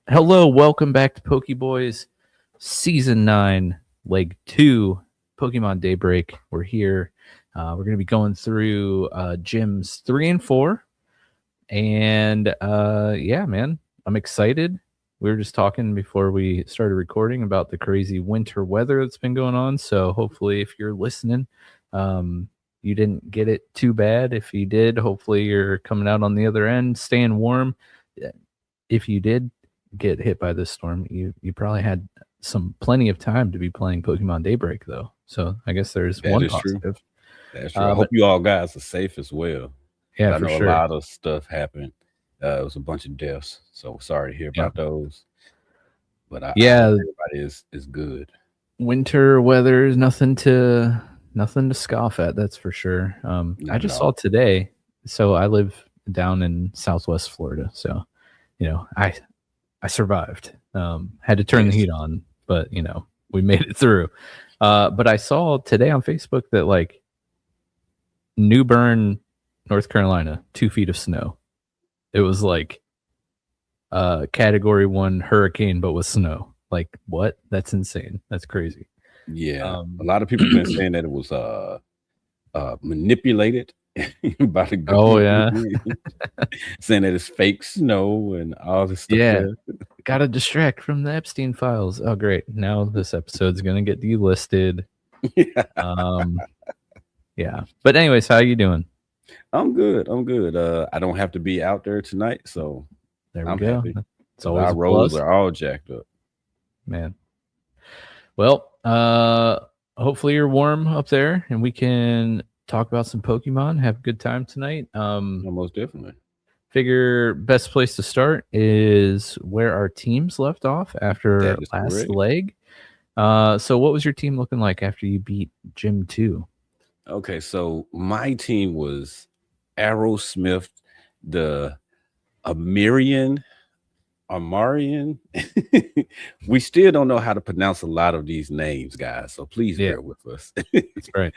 Hello, welcome back to PokéBoys Season 9, Leg 2, Pokemon Daybreak. We're here. We're going to be going through gyms 3 and 4. And yeah, man, I'm excited. We were just talking before we started recording about the crazy winter weather that's been going on. So hopefully, if you're listening, you didn't get it too bad. If you did, hopefully you're coming out on the other end, staying warm. If you did get hit by this storm, you probably had plenty of time to be playing Pokemon Daybreak, though. So I guess there's That one is true. positive. That's true. I hope you all guys are safe as well. Yeah, I for know sure. a lot of stuff happened. It was a bunch of deaths, so sorry to hear about those. But I hope everybody is good. Winter weather is nothing to scoff at. That's for sure. I just saw today. So I live down in Southwest Florida. So I survived. Had to turn the heat on, but we made it through. But I saw today on Facebook that like New Bern, North Carolina, 2 feet of snow. It was like category 1 hurricane, but with snow. Like what? That's insane. That's crazy. Yeah, a lot of people have been saying that it was manipulated by the government. Oh yeah, saying that it's fake snow and all this stuff. Yeah, gotta distract from the Epstein files. Oh great, now this episode's gonna get delisted. Yeah. But anyways, how you doing? I'm good. I don't have to be out there tonight, so there we go. Happy. It's always our roads are all jacked up, man. Well, hopefully you're warm up there, and we can talk about some Pokemon. Have a good time tonight. Most definitely. Figure best place to start is where our teams left off after last leg. So what was your team looking like after you beat Gym 2? Okay, so my team was Aerosmith, the Armirian. We still don't know how to pronounce a lot of these names, guys. So please bear with us. That's right.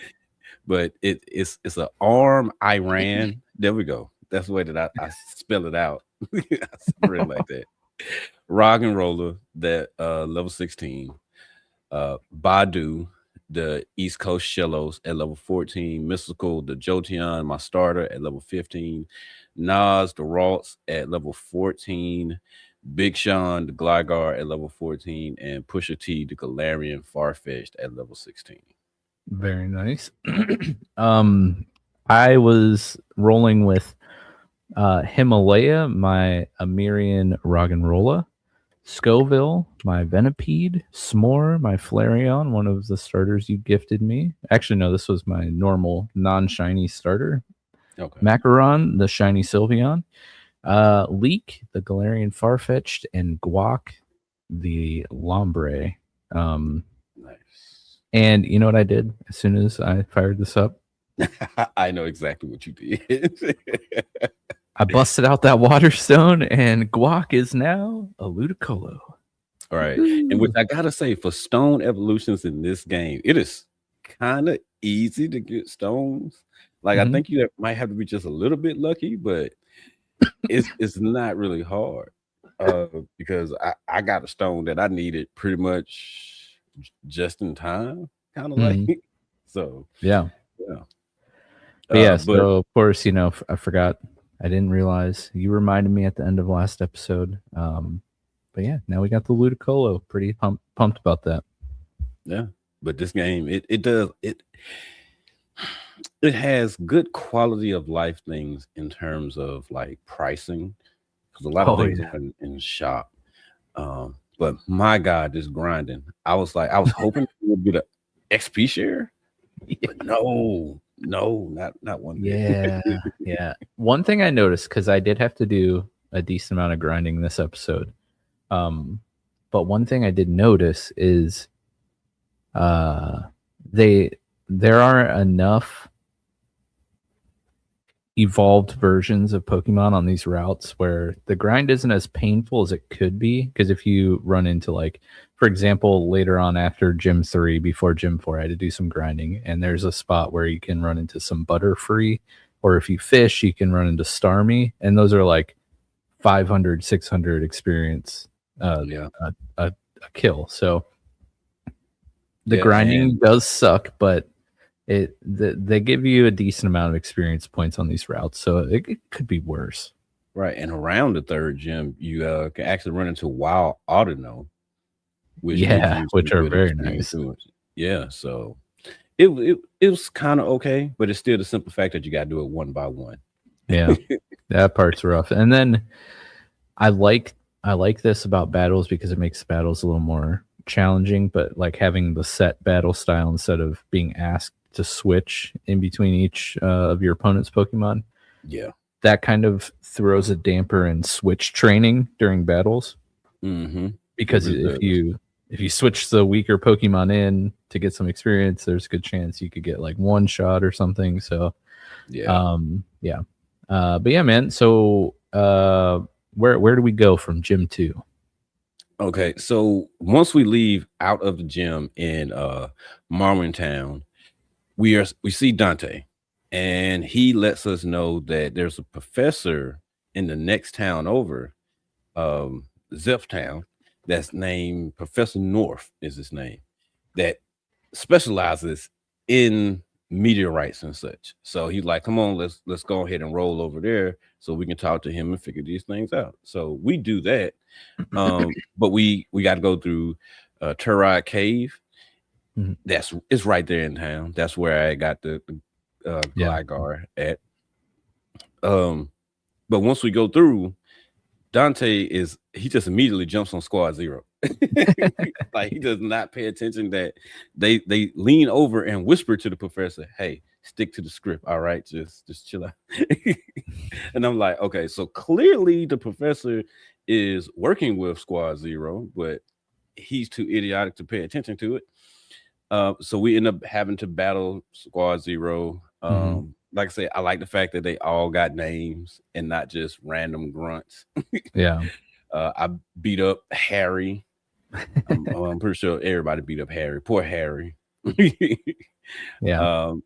But it's an arm Iran. There we go. That's the way that I spell it out. I really like that. Rock and Roller, that level 16. Badu, the East Coast Shellos at level 14. Mystical, the Jolteon, my starter at level 15. Nas, the Ralts at level 14. Big Sean, the Gligar at level 14. And Pusha T, the Galarian Farfetch'd at level 16. Very nice. I was rolling with Himalaya, my Amirian Roggenrola, Scoville, my Venipede, S'more, my Flareon, one of the starters you gifted me. Actually, no, this was my normal non-shiny starter. Okay. Macaron, the shiny Sylveon, Leek, the Galarian Farfetch'd, and Guac, the Lombre. Nice. And you know what I did as soon as I fired this up? I know exactly what you did. I busted out that water stone, and Guac is now a Ludicolo. All right. And which I gotta say, for stone evolutions in this game, it is kind of easy to get stones. Like I think you might have to be just a little bit lucky, but it's not really hard. Because I got a stone that I needed pretty much just in time, kind of like. So yeah. But so of course, I forgot. I didn't realize you reminded me at the end of last episode. But yeah, now we got the Ludicolo. Pretty pumped about that. Yeah, but this game, it has good quality of life things in terms of like pricing, because a lot of things are in shop. But my God, this grinding. I was hoping it would be the XP share, but no, not one. Yeah. One thing I noticed, because I did have to do a decent amount of grinding this episode. But one thing I did notice is there are enough evolved versions of Pokemon on these routes where the grind isn't as painful as it could be. Because if you run into, like, for example, later on after Gym 3, before Gym 4, I had to do some grinding, and there's a spot where you can run into some Butterfree, or if you fish, you can run into Starmie, and those are like 500, 600 experience Yeah. a kill. So the Yeah. grinding And does suck, but they give you a decent amount of experience points on these routes, so it could be worse. right. And around the third gym, you can actually run into wild Autono, which gives Yeah, you some which are good very experience nice. doing it. Yeah. So it was kind of okay, but it's still the simple fact that you got to do it one by one. Yeah, that part's rough. And then I like I like this about battles because it makes battles a little more challenging, but like having the set battle style instead of being asked to switch in between each of your opponent's Pokemon, Yeah. that kind of throws a damper in switch training during battles. Mm-hmm. It Because really does. if you switch the weaker Pokemon in to get some experience, there's a good chance you could get like one shot or something. So Yeah. yeah. But yeah, man. So where do we go from Gym 2? Okay. So once we leave out of the gym in Marwin we see Dante, and he lets us know that there's a professor in the next town over, Zeph town, that's named Professor North is his name, that specializes in meteorites and such. So he's like, "Come on, let's go ahead and roll over there so we can talk to him and figure these things out." So we do that, but we got to go through Turride Cave. Mhm. It's right there in town. That's where I got the Yeah. Gligar at. But once we go through, he just immediately jumps on Squad Zero. Like he does not pay attention that they lean over and whisper to the professor, "Hey, stick to the script, all right? Just chill out." And I'm like, okay, so clearly the professor is working with Squad Zero, but he's too idiotic to pay attention to it. So we end up having to battle Squad Zero. Mhm. Like I say, I like the fact that they all got names and not just random grunts. Yeah. I beat up Harry. I'm pretty sure everybody beat up Harry. Poor Harry. Yeah. um,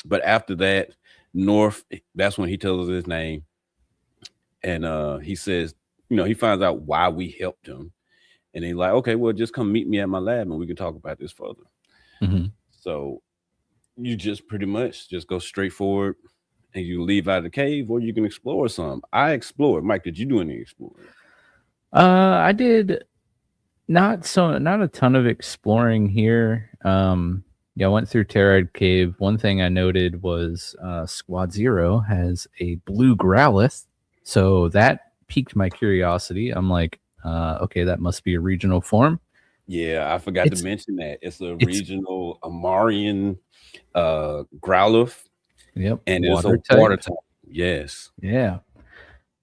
but after that, North, that's when he tells us his name. And he says, he finds out why we helped him. And he's like, okay, well, just come meet me at my lab and we can talk about this further. Mhm. So you just pretty much just go straight forward and you leave out of the cave, or you can explore some. I explored. Mike, did you do any exploring? I did not a ton of exploring here. Yeah, I went through Terroride Cave. One thing I noted was Squad Zero has a blue Growlithe, so that piqued my curiosity. I'm like, okay, that must be a regional form. Yeah, I forgot to It's mention that. It's a it's regional Amarian Growlithe, Yep, and it's a water water type. type. Yes. Yeah.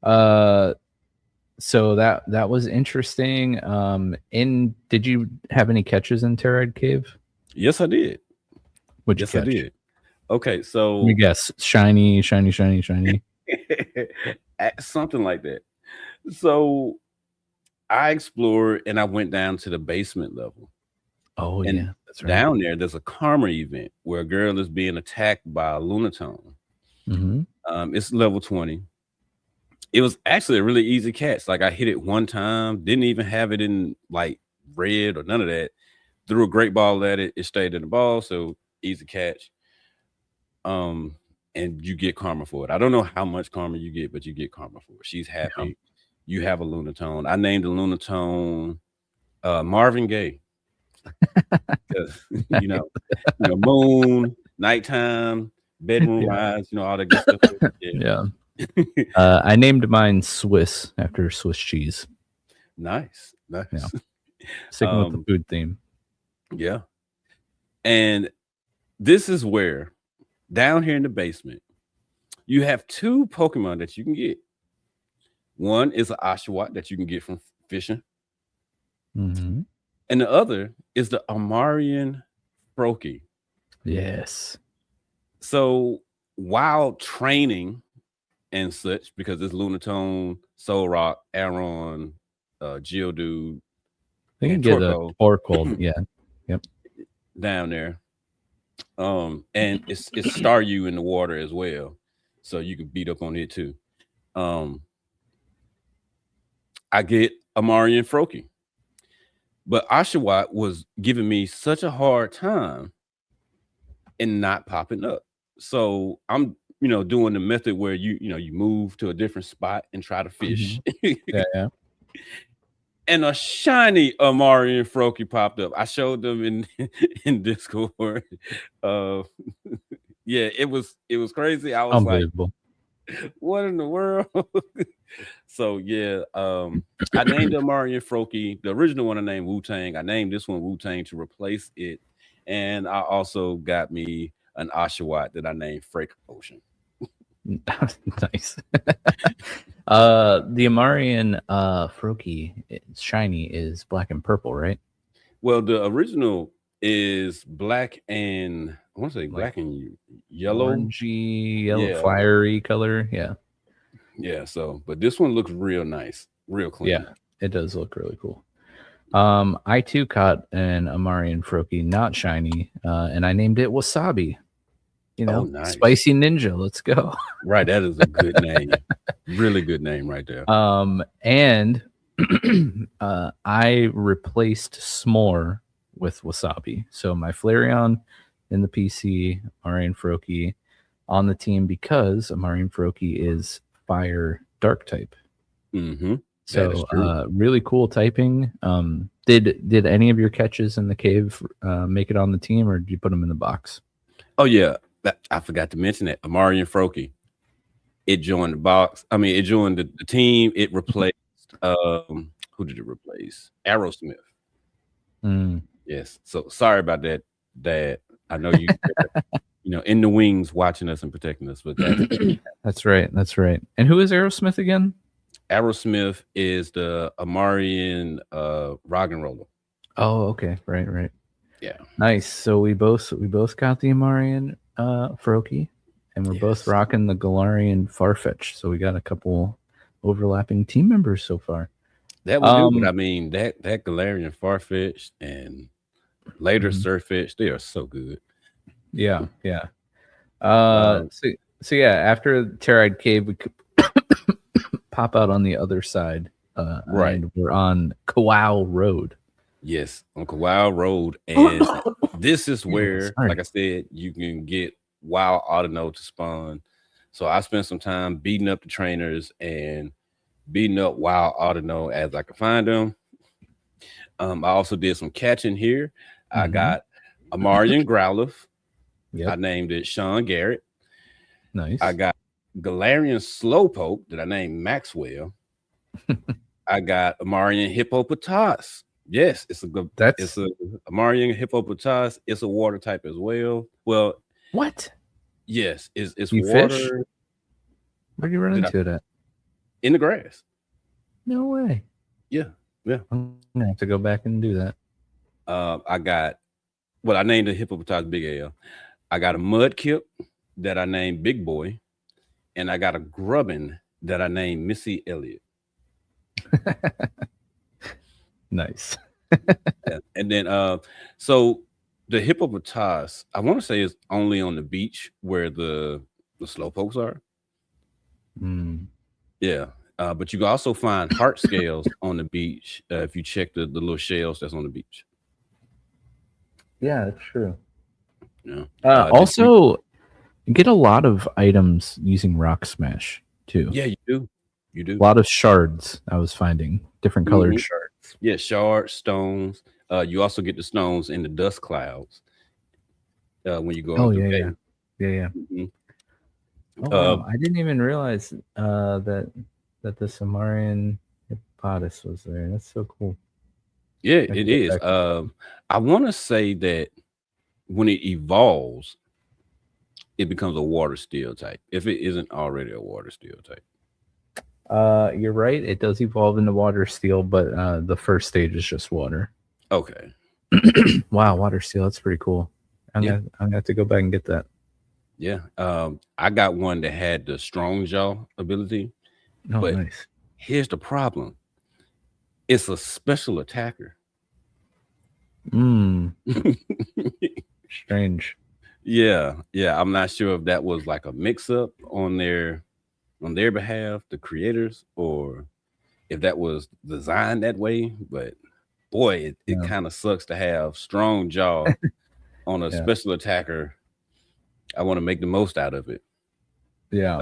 Uh, so that was interesting. In Did you have any catches in Terroride Cave? Yes, I did. What'd you Yes, I catch? did. Okay, Let me so guess. Shiny, shiny, shiny, shiny. something like that. So I explored and I went down to the basement level. Oh And yeah, that's right. down there, there's a karma event where a girl is being attacked by a Lunatone. Mm-hmm. It's level 20. It was actually a really easy catch. Like I hit it one time, didn't even have it in like red or none of that. Threw a great ball at it. It stayed in the ball, so easy catch. And you get karma for it. I don't know how much karma you get, but you get karma for it. She's Yeah. happy. You have a Lunatone. I named the Lunatone Marvin Gaye because moon, nighttime, bedroom Yeah. eyes, all that good stuff. Yeah. Yeah. I named mine Swiss after Swiss cheese. Nice. Yeah. Nice. Sticking with the food theme. Yeah. And this is where down here in the basement, you have two Pokemon that you can get. One is an Oshawott that you can get from fishing, Mm-hmm. and the other is the Amarian Froakie. Yes. So while training and such, because it's Lunatone, Solrock, Aron, Geodude, They can and get a Torkoal Torkoal. Yeah. Yep. down there, and it's Staryu in the water as well, so you can beat up on it too. I get Amarian Froakie. But Oshawott was giving me such a hard time and not popping up. So I'm, doing the method where you move to a different spot and try to fish. Mhm. Yeah, yeah. And a shiny Amari and Froakie popped up. I showed them in in Discord. Uh yeah, it was crazy. I was like, Unbelievable. what in the world? So yeah, I named Amari and Froakie. The original one I named Wu Tang. I named this one Wu Tang to replace it. And I also got me an Oshawott that I named Frake Ocean. Nice. The Amarian Froakie shiny is black and purple, right? Well, the original is black and I want to say Like black and yellow. Orangey, yellow, Yeah. fiery color. Yeah. Yeah, so but this one looks real nice, real clean. Yeah, it does look really cool. I too caught an Amarian Froakie, not shiny, and I named it Wasabi. Nice. Spicy Ninja. Let's go. Right, that is a good name. Really good name right there. And I replaced S'more with Wasabi. So my Flareon in the PC, Amarian Froakie on the team because Amarian Froakie is fire dark type. Mm-hmm. So really cool typing. Did any of your catches in the cave make it on the team, or did you put them in the box? Oh yeah, I forgot to mention that Amari and Froakie. It joined the box. I mean, it joined the team. It replaced who did it replace? Aerosmith. Yes. So sorry about that, Dad. I know you in the wings watching us and protecting us, but that's right. That's right. And who is Aerosmith again? Aerosmith is the Amarian rock and roller. Oh, okay. Right. Yeah. Nice. So we both got the Amarian Froakie, and we're both rocking the Galarian Farfetch. So we got a couple overlapping team members so far. That would do, but I mean that Galarian Farfetch and later Surfetch, they are so good. Yeah. So yeah, after Territe Cave, we could pop out on the other side. Right. And we're on Kawau Road. Yes, on Kawau Road. And this is where, like I said, you can get wild Audino to spawn. So I spent some time beating up the trainers and beating up wild Audino as I could find them. I also did some catching here. I got Amarian Growlithe. I named it Sean Garrett. Nice. I got Galarian Slowpoke that I named Maxwell. I got Amarian Hippopotas. Yes, it's a Amarian Hippopotas. It's a water type as well. Well, what? Yes, it's you water. Fish? Where'd you run into it at? In the grass. No way. Yeah. I'm gonna have to go back and do that. I named the Hippopotas Big L. I got a Mudkip that I named Big Boy, and I got a Grubbin that I named Missy Elliott. Nice. Yeah. And then so the Hippopotas, I want to say, is only on the beach where the Slowpokes are. Yeah. But you can also find heart scales on the beach if you check the little shells that's on the beach. Yeah, that's true. Yeah. Also, you get a lot of items using Rock Smash too. Yeah, you do. You do. A lot of shards I was finding, different colored shards. Yeah, shards, stones. You also get the stones in the dust clouds when you go. Oh yeah. Mm-hmm. Oh, wow. I didn't even realize that the Samarian Hippopotas was there. That's so cool. Yeah, it is. I want to say that when it evolves, it becomes a water steel type. If it isn't already a water steel type. You're right. It does evolve into water steel, but the first stage is just water. Okay. Wow, water steel. That's pretty cool. I'm gonna have to go back and get that. Yeah. I got one that had the strong jaw ability. Oh, but nice. Here's the problem. It's a special attacker. Strange. Yeah. I'm not sure if that was like a mix-up on their behalf, the creators, or if that was designed that way. But boy, it Yeah. kind of sucks to have strong jaw on a Yeah. special attacker. I want to make the most out of it. Yeah.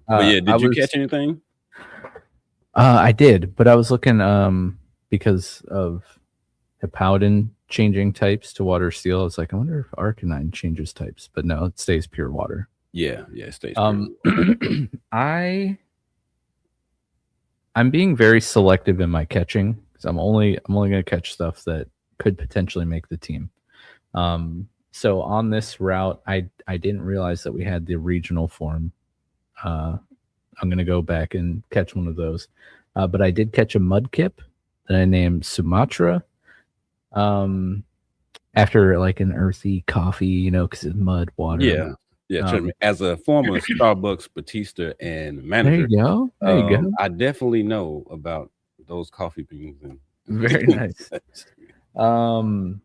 But yeah, I did you was catch anything? I did, but I was looking because of Hippowdon changing types to water steel. I was like, I wonder if Arcanine changes types, but no, it stays pure water. Yeah, it stays pure. I'm being very selective in my catching because I'm only going to catch stuff that could potentially make the team. So on this route, I didn't realize that we had the regional form. I'm going to go back and catch one of those. But I did catch a Mudkip that I named Sumatra. After like an earthy coffee, because it's mud, water. Yeah. Trust me. As a former Starbucks Batista and manager, there you go. There you go. I definitely know about those coffee beans. Very nice. And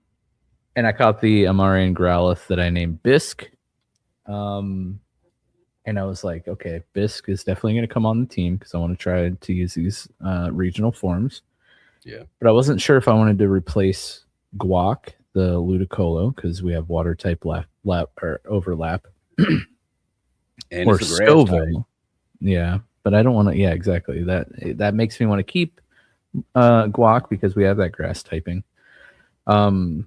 I caught the Amarian Growlithe that I named Bisque. And I was like, okay, Bisque is definitely going to come on the team because I want to try to use these regional forms. Yeah. But I wasn't sure if I wanted to replace Guac, the Ludicolo, because we have water type overlap. And or it's a grass Scoville. type. Yeah. But I don't want to. Yeah, exactly. That makes me want to keep Guac because we have that grass typing. Or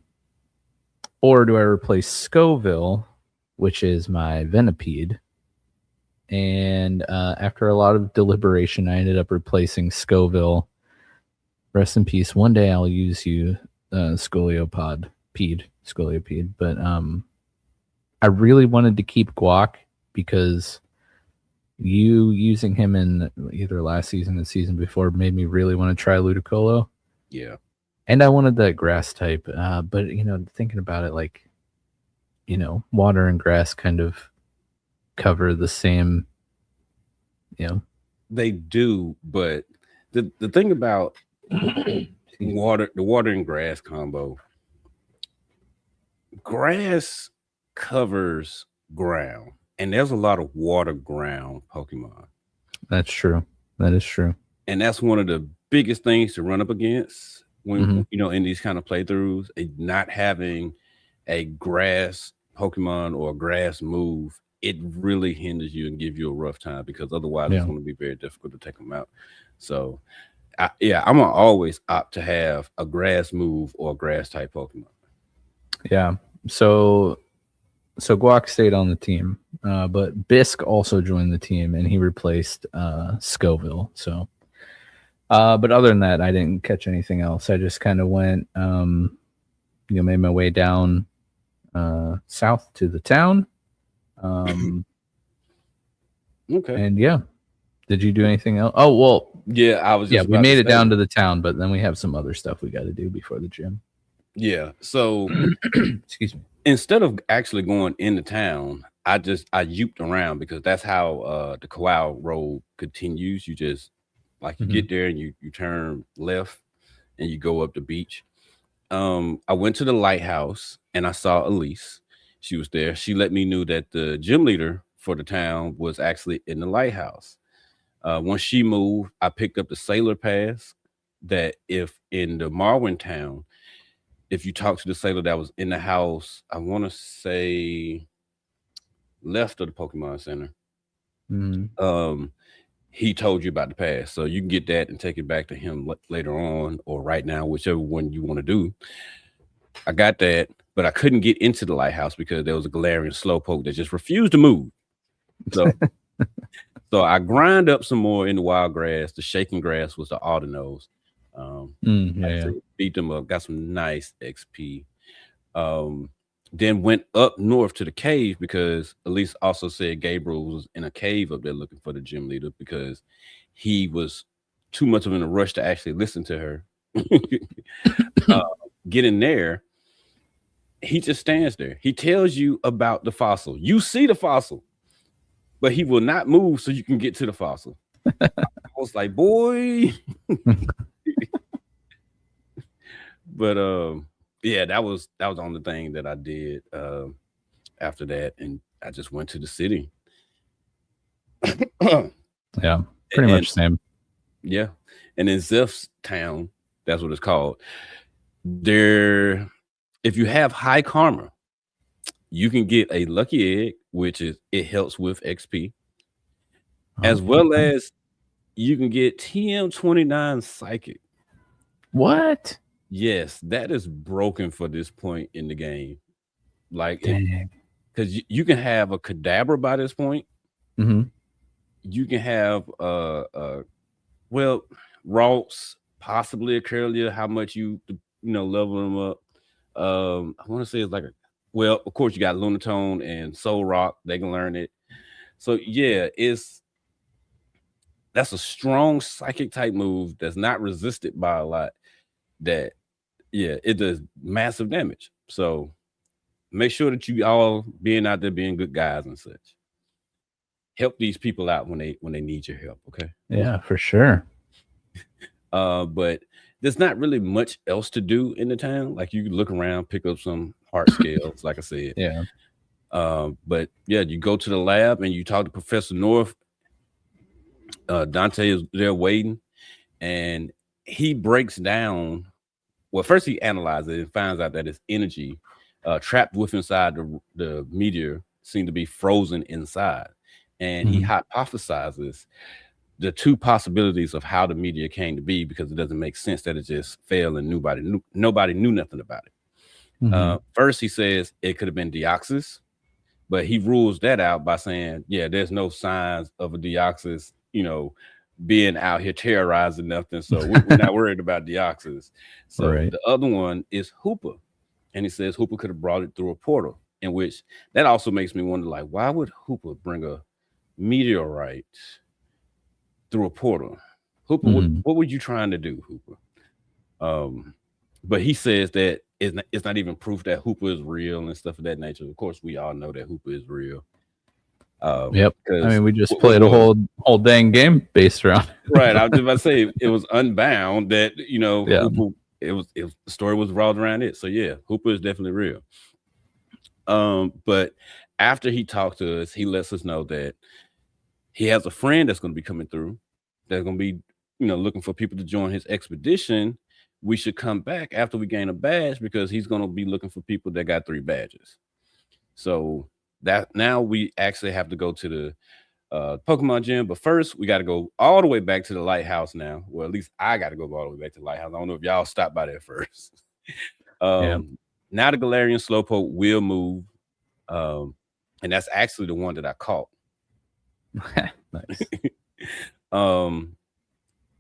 do I replace Scoville, which is my Venipede? And after a lot of deliberation, I ended up replacing Scoville. Rest in peace. One day I'll use you, Scoliopied. But I really wanted to keep Guac because you using him in either last season or the season before made me really want to try Ludicolo. Yeah. And I wanted that grass type. But, thinking about it, like, water and grass kind of cover the same, They do, but the thing about the water and grass combo, grass covers ground, and there's a lot of water ground Pokemon. That's true. That is true. And that's one of the biggest things to run up against when in these kind of playthroughs, not having a grass Pokemon or a grass move. It really hinders you and give you a rough time because otherwise it's going to be very difficult to take them out. So, I'm gonna always opt to have a grass move or a grass type Pokemon. Yeah. So Guac stayed on the team, but Bisque also joined the team and he replaced Scoville. So, but other than that, I didn't catch anything else. I just kind of went, made my way down south to the town. Okay. And yeah, did you do anything else? Oh, well, yeah, I was just we made it down to the town, but then we have some other stuff we got to do before the gym. Yeah. So excuse me. Instead of actually going into town, I yooped around because that's how the Kowal Road continues. You just you get there and you turn left and you go up the beach. I went to the lighthouse and I saw Elise. She was there. She let me know that the gym leader for the town was actually in the lighthouse. Once she moved, I picked up the Sailor Pass that if in the Marwin town, if you talk to the sailor that was in the house, I want to say left of the Pokemon Center, he told you about the pass. So you can get that and take it back to him later on or right now, whichever one you want to do. I got that, but I couldn't get into the lighthouse because there was a Galarian Slowpoke that just refused to move. So, so I grind up some more in the wild grass. The shaking grass was the Audinose. Beat them up, got some nice XP. Then went up north to the cave because Elise also said Gabriel was in a cave up there looking for the gym leader because he was too much of in a rush to actually listen to her. Get in there. He just stands there. He tells you about the fossil. You see the fossil, but he will not move so you can get to the fossil. I was like, boy. But that was the only thing that I did after that, and I just went to the city. Yeah, pretty much same. Yeah, and in Zeph's town, that's what it's called. there, if you have high karma, you can get a lucky egg, which is it helps with XP, as well as you can get TM29 psychic. What? Yes, that is broken for this point in the game. Like if Dang. because you can have a Kadabra by this point. Mm-hmm. You can have well, Ralts, possibly a Curlier, how much you level them up. I want to say it's like well, of course you got Lunatone and Soul Rock, they can learn it. So yeah, that's a strong psychic type move that's not resisted by a lot. That yeah, it does massive damage. So make sure that you all being out there being good guys and such. Help these people out when they need your help, okay? Yeah, for sure. But there's not really much else to do in the town. Like you can look around, pick up some heart scales, like I said. Yeah. But yeah, you go to the lab and you talk to Professor North. Dante is there waiting, and he breaks down. Well, first he analyzes it and finds out that it's energy trapped within inside the meteor seemed to be frozen inside. And he hypothesizes the two possibilities of how the meteor came to be, because it doesn't make sense that it just fell and nobody knew nothing about it. First, he says it could have been Deoxys, but he rules that out by saying, yeah, there's no signs of a Deoxys, being out here terrorizing nothing. So we're not worried about Deoxys. So the other one is Hooper. And he says Hooper could have brought it through a portal, in which that also makes me wonder, like, why would Hooper bring a meteorite through a portal? Hooper, what were you trying to do, Hooper? But he says that it's not even proof that Hooper is real and stuff of that nature. Of course, we all know that Hooper is real. Yep. I mean, we just played a whole dang game based around. Right. I was just about to say it was Unbound that Hooper, the story was rolled around it. So yeah, Hooper is definitely real. But after he talked to us, he lets us know that he has a friend that's going to be coming through, that's going to be, looking for people to join his expedition. We should come back after we gain a badge, because he's going to be looking for people that got 3 badges. So that now we actually have to go to the Pokemon gym, but first we got to go all the way back to the lighthouse now. Well, at least I got to go all the way back to the lighthouse. I don't know if y'all stopped by there first. Now the Galarian Slowpoke will move, and that's actually the one that I caught. Nice.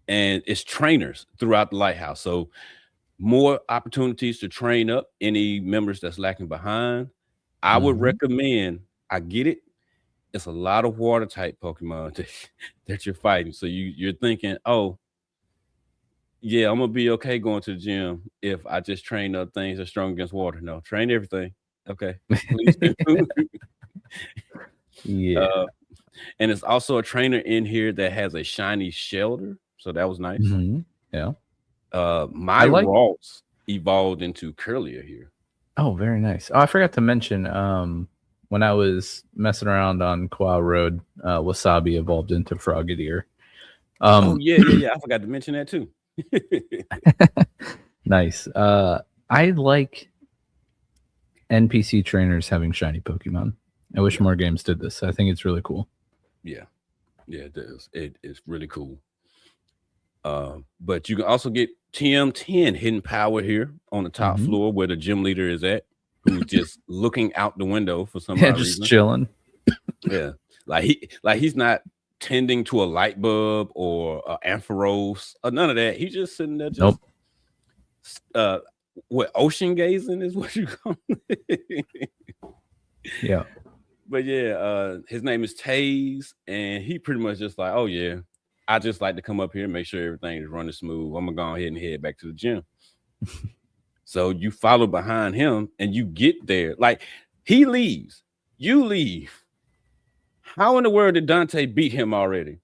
And it's trainers throughout the lighthouse, so more opportunities to train up any members that's lacking behind. I would recommend, I get it, it's a lot of water type Pokemon that you're fighting, so you're thinking, oh yeah, I'm gonna be okay going to the gym if I just train up things that are strong against water. No, train everything. Okay, please do. Yeah. And it's also a trainer in here that has a shiny Shelter, so that was nice. Yeah. My Ralts evolved into Curlier here. Oh, very nice. Oh, I forgot to mention, when I was messing around on Quao Road, Wasabi evolved into Frogadier. Oh yeah. I forgot to mention that too. Nice. I like NPC trainers having shiny Pokemon. I wish more games did this. I think it's really cool. Yeah, it does. It is really cool. But you can also get TM10 hidden power here on the top floor where the gym leader is at, who's just looking out the window for some reason. Just chilling. Yeah, like he's not tending to a light bulb or Ampharos or none of that. He's just sitting there, just what, ocean gazing is what you call it. Yeah. But yeah, his name is Taze, and he pretty much just like, oh yeah, I just like to come up here and make sure everything is running smooth. I'm gonna go ahead and head back to the gym. So you follow behind him and you get there. Like, he leaves, you leave. How in the world did Dante beat him already?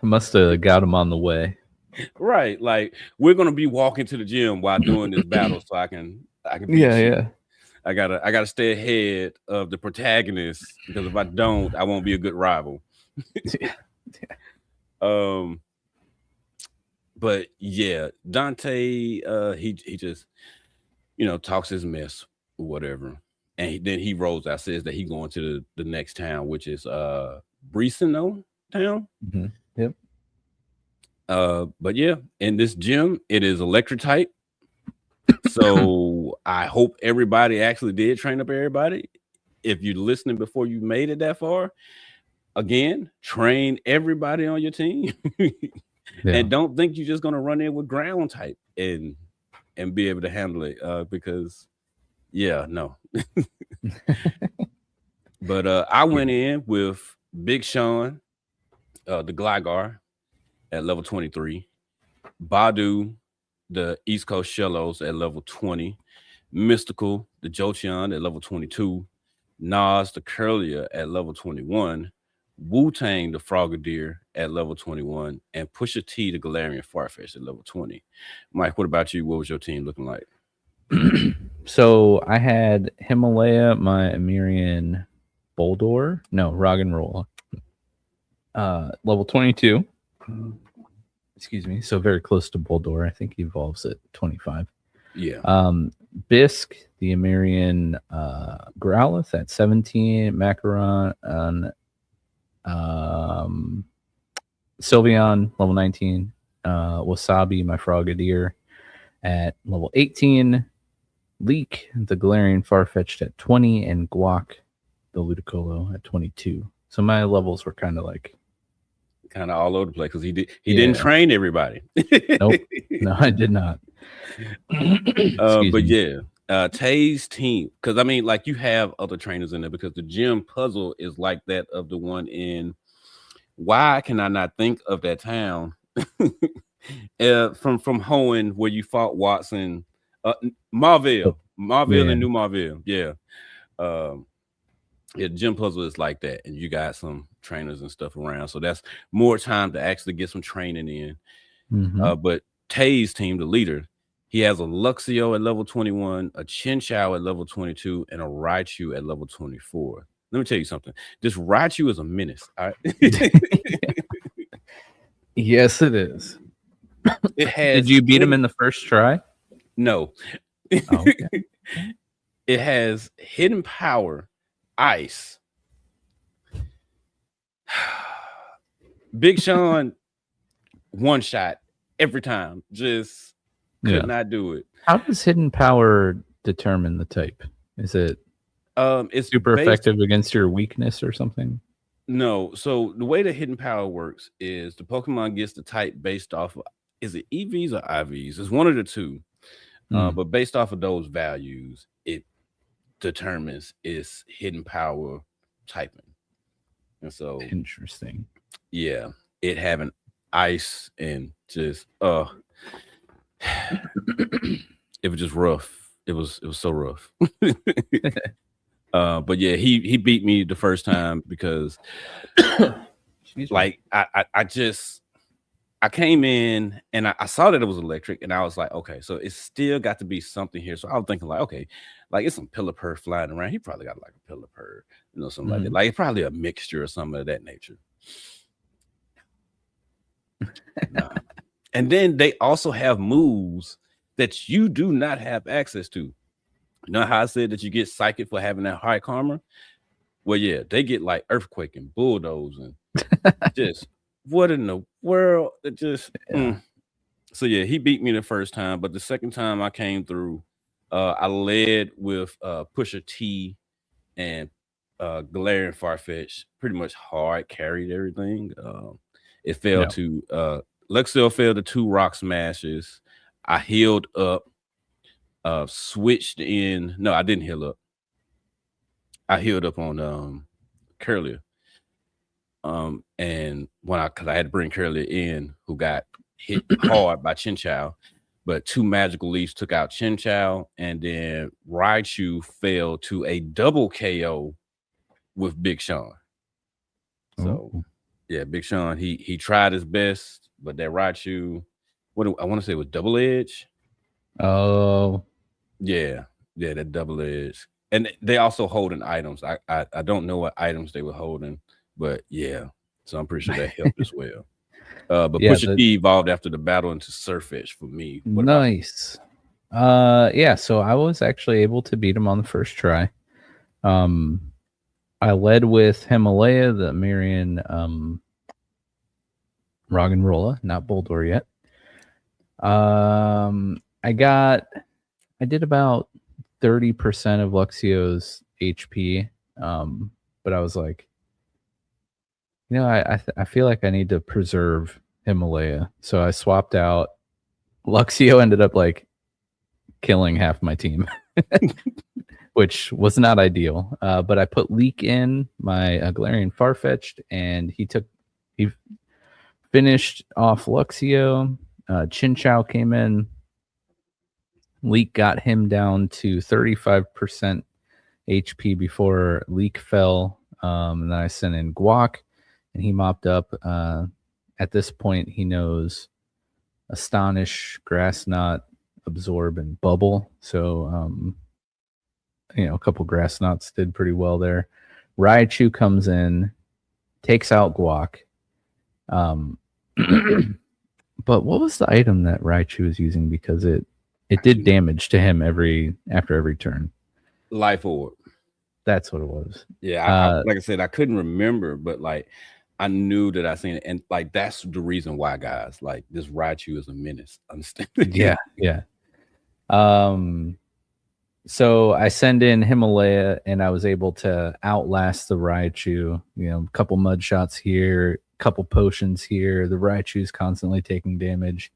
Must have got him on the way. Right. Like, we're gonna be walking to the gym while doing this battle, so I can beat you. Yeah. I gotta stay ahead of the protagonist, because if I don't, I won't be a good rival. But yeah, Dante, he just talks his mess or whatever, and then he rolls out, says that he going to the next town, which is Briseno town. Mhm. Yep. But yeah, in this gym, it is electric type. So I hope everybody actually did train up everybody. If you're listening before you made it that far, again, train everybody on your team. Yeah. And don't think you're just gonna run in with ground type and be able to handle it. Because no. But I went in with Big Sean, the Gligar at level 23, Badu, the East Coast Shellos at level 20, Mystical, the Jolteon at level 22, Nas, the Curlier at level 21, Wu-Tang, the Frogadier at level 21, and Pusha T, the Galarian Farfetch at level 20. Mike, what about you? What was your team looking like? So I had Himalaya, my Amirian Boldor, no, Rock and Roll, level 22. Excuse me. So very close to Boldor. I think he evolves at 25. Yeah. Bisque, the Amirian Growlithe at 17. Macaron, Sylveon, level 19. Wasabi, my Frogadier, at level 18. Leak, the Galarian Farfetch'd at 20, and Guac, the Ludicolo, at 22. So my levels were kind of all over the place because he didn't train everybody. Nope. No, I did not. But yeah, Tay's team, because I mean, like, you have other trainers in there because the gym puzzle is like that of the one in, why can I not think of that town? From Hoenn, where you fought Watson, Marville, Yeah. and New Marville. Yeah. Yeah, gym puzzle is like that, and you got some trainers and stuff around, so that's more time to actually get some training in. But Tay's team, the leader, he has a Luxio at level 21, a Chinchou at level 22, and a Raichu at level 24. Let me tell you something. This Raichu is a menace. All right? Yes, it is. It has. Did you beat him in the first try? No. Oh, okay. It has hidden power, ice. Big Sean one shot every time. Just could not do it. How does hidden power determine the type? Is it it's super effective against your weakness or something? No. So the way the hidden power works is the Pokemon gets the type based off of, is it EVs or IVs? It's one of the two. But based off of those values, it determines its hidden power typing. And so interesting. Yeah, it having ice and just it was just rough. It was so rough. But yeah, he beat me the first time because like I came in and I saw that it was electric, and I was like, okay, so it's still got to be something here. So I was thinking like, okay, like it's some Pillipur flying around. He probably got like a Pillipur, something like that. Like it's probably a mixture or something of that nature. Nah. And then they also have moves that you do not have access to. You know how I said that you get psychic for having that high karma? Well, yeah, they get like earthquake and bulldoze and just what in the world? It just So yeah, he beat me the first time, but the second time I came through, I led with Pusha T and Galarian Farfetch, pretty much hard carried everything. It fell to Luxio fell to 2 rock smashes. I healed up, switched in. No, I didn't heal up. I healed up on Curlier. And because I had to bring Curlier in, who got hit hard by Chinchou, but 2 magical leaves took out Chinchou, and then Raichu fell to a double KO with Big Sean. So yeah, Big Sean, he tried his best, but that Raichu, what I want to say was double edge. Oh, yeah, that double edge, and they also holding items. I don't know what items they were holding, but yeah, so I'm pretty sure that helped as well. But Yeah, Pusha T evolved after the battle into Surfish for me. What about nice. Yeah, so I was actually able to beat him on the first try. I led with Himalaya, the Marion Roggenrola, not Boldor yet. I did about 30% of Luxio's HP. But I was like, I feel like I need to preserve Himalaya. So I swapped out. Luxio ended up like killing half my team, which was not ideal. But I put Leak in my Galarian Farfetch'd, and he finished off Luxio. Chinchou came in. Leak got him down to 35% HP before Leak fell. And then I sent in Guac, and he mopped up. At this point, he knows Astonish, Grass Knot, Absorb, and Bubble. So, a couple Grass Knots did pretty well there. Raichu comes in, takes out Guac. But what was the item that Raichu was using? Because it did damage to him after every turn. Life Orb? That's what it was. Yeah, like I said, I couldn't remember, but like I knew that I seen it, and like that's the reason why, guys. Like this Raichu is a menace. Understand? Yeah. So I send in Himalaya, and I was able to outlast the Raichu. A couple mud shots here, couple potions here. The Raichu's constantly taking damage,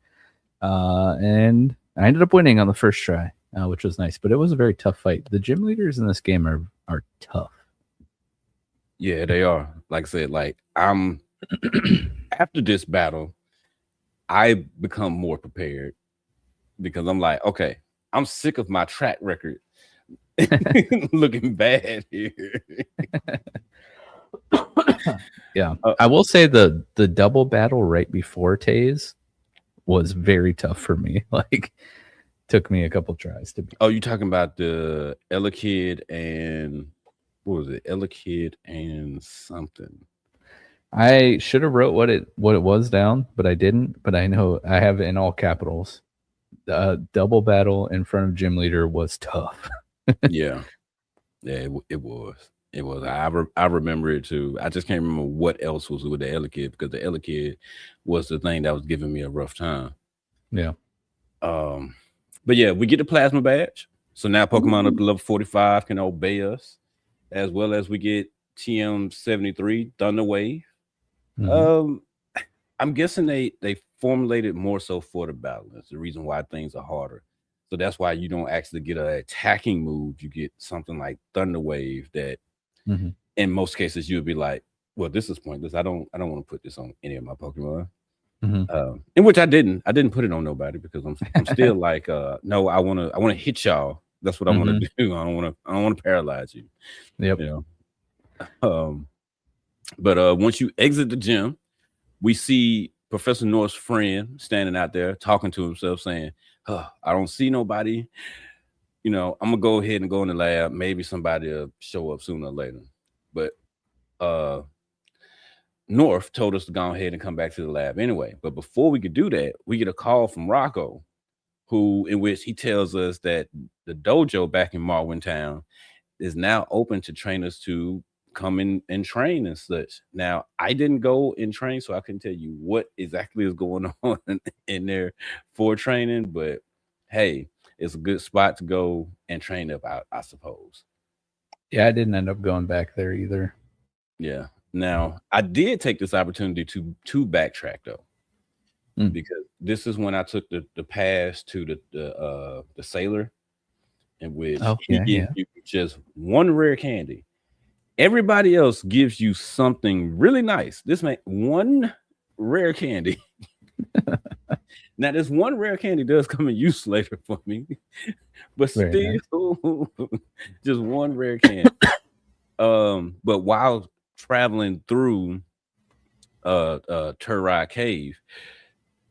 and I ended up winning on the first try, which was nice. But it was a very tough fight. The gym leaders in this game are tough. Yeah, they are. Like I said, like I'm after this battle, I become more prepared because I'm like, okay, I'm sick of my track record looking bad here. Yeah, I will say the double battle right before Taze was very tough for me. Like, took me a couple tries to beat. Oh, you talking about the Elekid and what was it? Elekid and something. I should have wrote what it was down, but I didn't. But I know I have it in all capitals. The double battle in front of gym leader was tough. Yeah, it was. It was. I remember it too. I just can't remember what else was with the Elekid because the Elekid was the thing that was giving me a rough time. Yeah. But yeah, we get the plasma badge. So now Pokemon up to level 45 can obey us, as well as we get TM73 Thunder Wave. I'm guessing they formulated more so for the battle. That's the reason why things are harder. So that's why you don't actually get an attacking move. You get something like Thunder Wave that in most cases you would be like, well, this is pointless. I don't want to put this on any of my Pokemon. In which I didn't put it on nobody because I'm still like, no, I want to hit y'all. That's what I want to do. I don't want to paralyze you. Yep. But once you exit the gym, we see Professor North's friend standing out there talking to himself, saying, I don't see nobody. I'm gonna go ahead and go in the lab. Maybe somebody will show up sooner or later. But North told us to go ahead and come back to the lab anyway. But before we could do that, we get a call from Rocco, in which he tells us that the dojo back in Marwin Town is now open to trainers to come in and train and such. Now, I didn't go and train, so I couldn't tell you what exactly is going on in there for training. But hey, it's a good spot to go and train up, I suppose. Yeah, I didn't end up going back there either. Yeah. Now, I did take this opportunity to backtrack though, because this is when I took the pass to the sailor, in which he gives you just one rare candy. Everybody else gives you something really nice. This man one rare candy. Now, this one rare candy does come in use later for me, but still, just one rare candy. But while traveling through Turai Cave,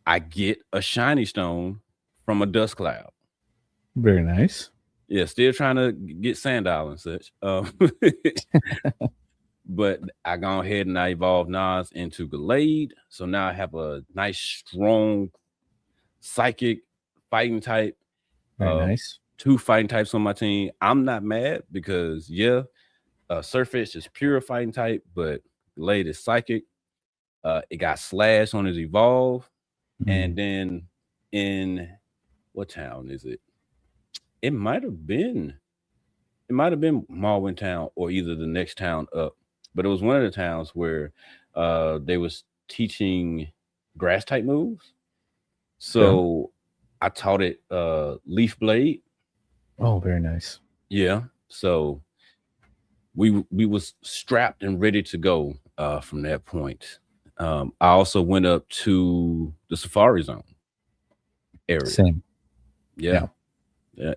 I get a shiny stone from a dust cloud. Very nice. Yeah, still trying to get Sandile and such. but I gone ahead and I evolved Nas into Gallade. So now I have a nice, strong, psychic fighting type. Very nice. 2 fighting types on my team. I'm not mad because Surface is pure fighting type, but Gallade is psychic. It got Slash on his evolve, and then in what town is it? It might have been Marwin Town or either the next town up, but it was one of the towns where they was teaching grass type moves. So I taught it Leaf Blade. Oh, very nice. Yeah. So we was strapped and ready to go from that point. I also went up to the Safari Zone area. Same. Yeah.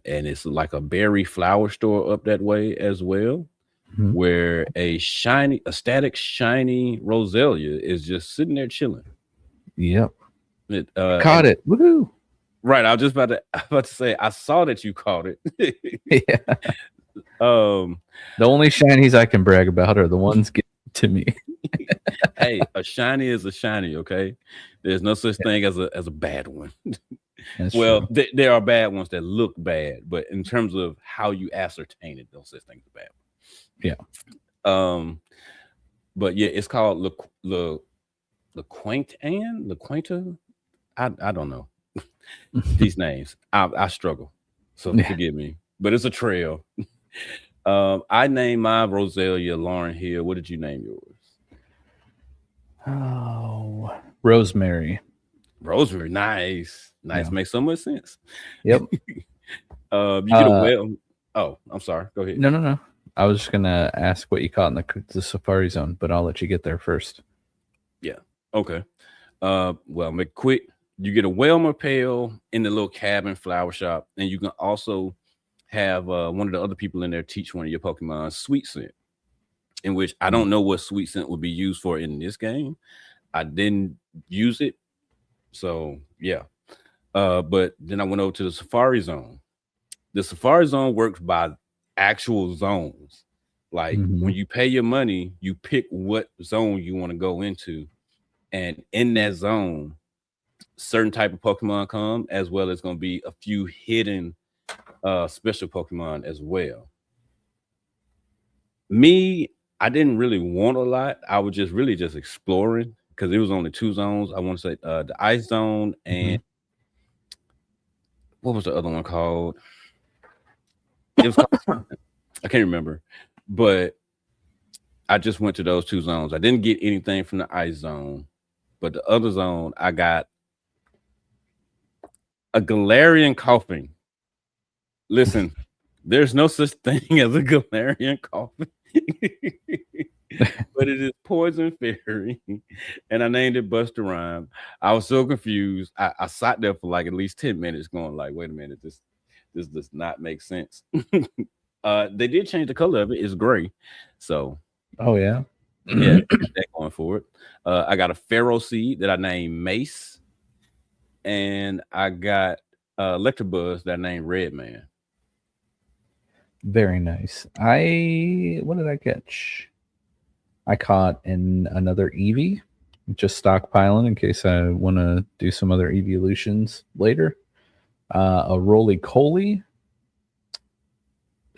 And it's like a berry flower store up that way as well, where a static shiny Roselia is just sitting there chilling. Yep. Caught it. Woohoo! Right. I was just about to say I saw that you caught it. Yeah. The only shinies I can brag about are the ones given to me. Hey, a shiny is a shiny, okay? There's no such thing as a bad one. Well, there are bad ones that look bad, but in terms of how you ascertain it, no such thing as a bad one. Yeah. But yeah, it's called LaQuainta. I don't know these names. I struggle, so forgive me. But it's a trail. I named my Roselia Lauren Hill. What did you name yours? Oh, Rosemary. Rosemary, nice. Yeah. Makes so much sense. Yep. You get a whale. Oh, I'm sorry. Go ahead. No. I was just gonna ask what you caught in the Safari Zone, but I'll let you get there first. Yeah. Okay. Well, make it quick. You get a Whelmer Pale in the little cabin flower shop, and you can also have one of the other people in there teach one of your Pokemon Sweet Scent, in which I don't know what Sweet Scent would be used for in this game. I didn't use it. So yeah. But then I went over to the Safari Zone. The Safari Zone works by actual zones. Like when you pay your money, you pick what zone you want to go into. And in that zone, certain type of Pokemon come, as well as going to be a few hidden special Pokemon as well. Me, I didn't really want a lot. I was just really just exploring because it was only 2 zones. I want to say the Ice Zone and what was the other one called? It was called, I can't remember, but I just went to those 2 zones. I didn't get anything from the Ice Zone, but the other zone I got a Galarian Coughing. Listen, there's no such thing as a Galarian Coughing. But it is Poison Fairy, and I named it Buster Rhyme. I was so confused. I sat there for like at least 10 minutes going like, wait a minute, this does not make sense. They did change the color of it. It's gray. So yeah, that going forward. I got a Pharaoh Seed that I named Mace, and I got Electabuzz that I named Red Man. Very nice. What did I catch? I caught another Eevee, just stockpiling in case I want to do some other evolutions later. A Roly-Poly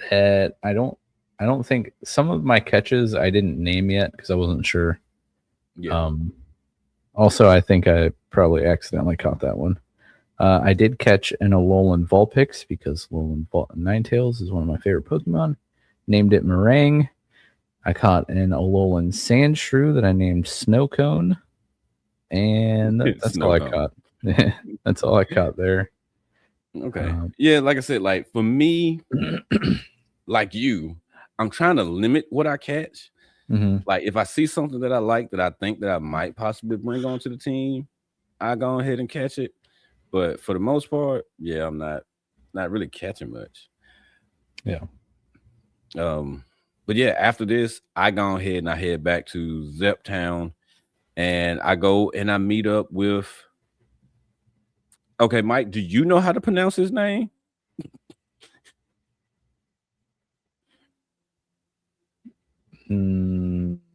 that I don't think some of my catches I didn't name yet because I wasn't sure. Yeah. Also, I think I probably accidentally caught that one. I did catch an Alolan Vulpix because Alolan Ninetales is one of my favorite Pokemon. Named it Meringue. I caught an Alolan Sandshrew that I named Snowcone. And that's all I caught. That's all I caught there. Okay. Yeah, like I said, like for me, like you, I'm trying to limit what I catch. Like if I see something that I like that I think that I might possibly bring onto the team, I go ahead and catch it. But for the most part, yeah, I'm not really catching much. Yeah. But yeah, after this, I go ahead and I head back to Zeph Town, and I go and I meet up with. Okay, Mike, do you know how to pronounce his name?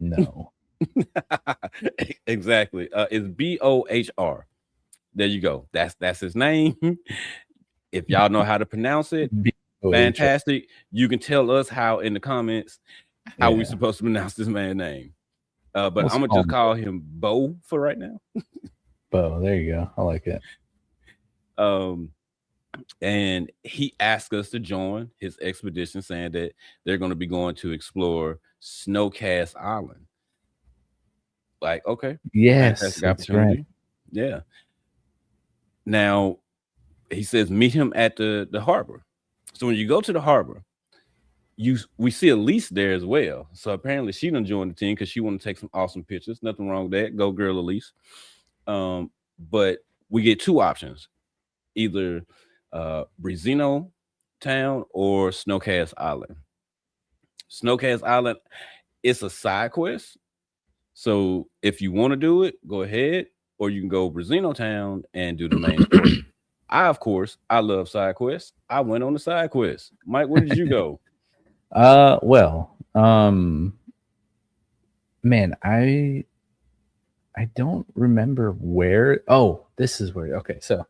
No. Exactly. It's Bohr. There you go. That's his name. If y'all know how to pronounce it, B-O-H-R. fantastic. You can tell us how in the comments how we Yeah. supposed to pronounce this man's name. But Let's I'm gonna call just him call him Bo for right now. Bo. There you go. I like it. And he asked us to join his expedition, saying that they're going to be going to explore Snowcast Island. Like, okay, Yes, fantastic that's opportunity. right. Yeah. Now he says meet him at the harbor. So when you go to the harbor, we see Elise there as well. So apparently she done joined the team because she want to take some awesome pictures. Nothing wrong with that. Go girl, Elise. But we get two options: either Brizino Town or Snowcast Island. Snowcast Island, it's a side quest. So if you want to do it, go ahead, or you can go Brizino Town and do the main story. Of course, I love side quests. I went on the side quest. Mike, where did you go? Well, man, I don't remember where. Oh, this is where. Okay, so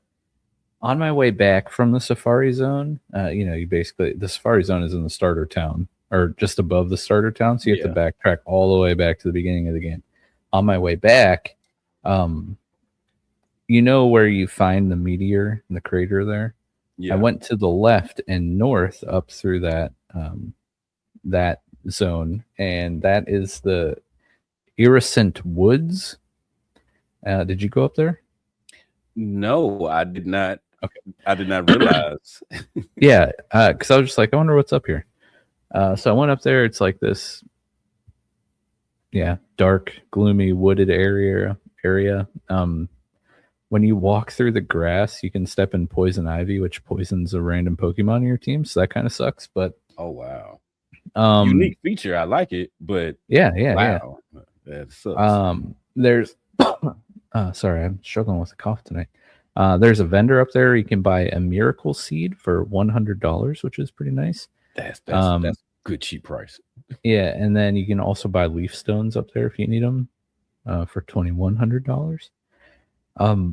on my way back from the Safari Zone, you basically the Safari Zone is in the starter town or just above the starter town, so you have to backtrack all the way back to the beginning of the game. On my way back, where you find the meteor and the crater there. Yeah. I went to the left and north up through that zone, and that is the Iridescent Woods. Did you go up there? No, I did not. Okay. I did not realize. Yeah, because I was just like, I wonder what's up here. So I went up there. It's like this, dark, gloomy, wooded area. When you walk through the grass, you can step in poison ivy, which poisons a random Pokemon in your team. So that kind of sucks. But oh wow, unique feature. I like it, but wow, that sucks. There's sorry, I'm struggling with a cough tonight. There's a vendor up there. You can buy a miracle seed for $100, which is pretty nice. That's good cheap price. Yeah, and then you can also buy leaf stones up there if you need them for $2,100.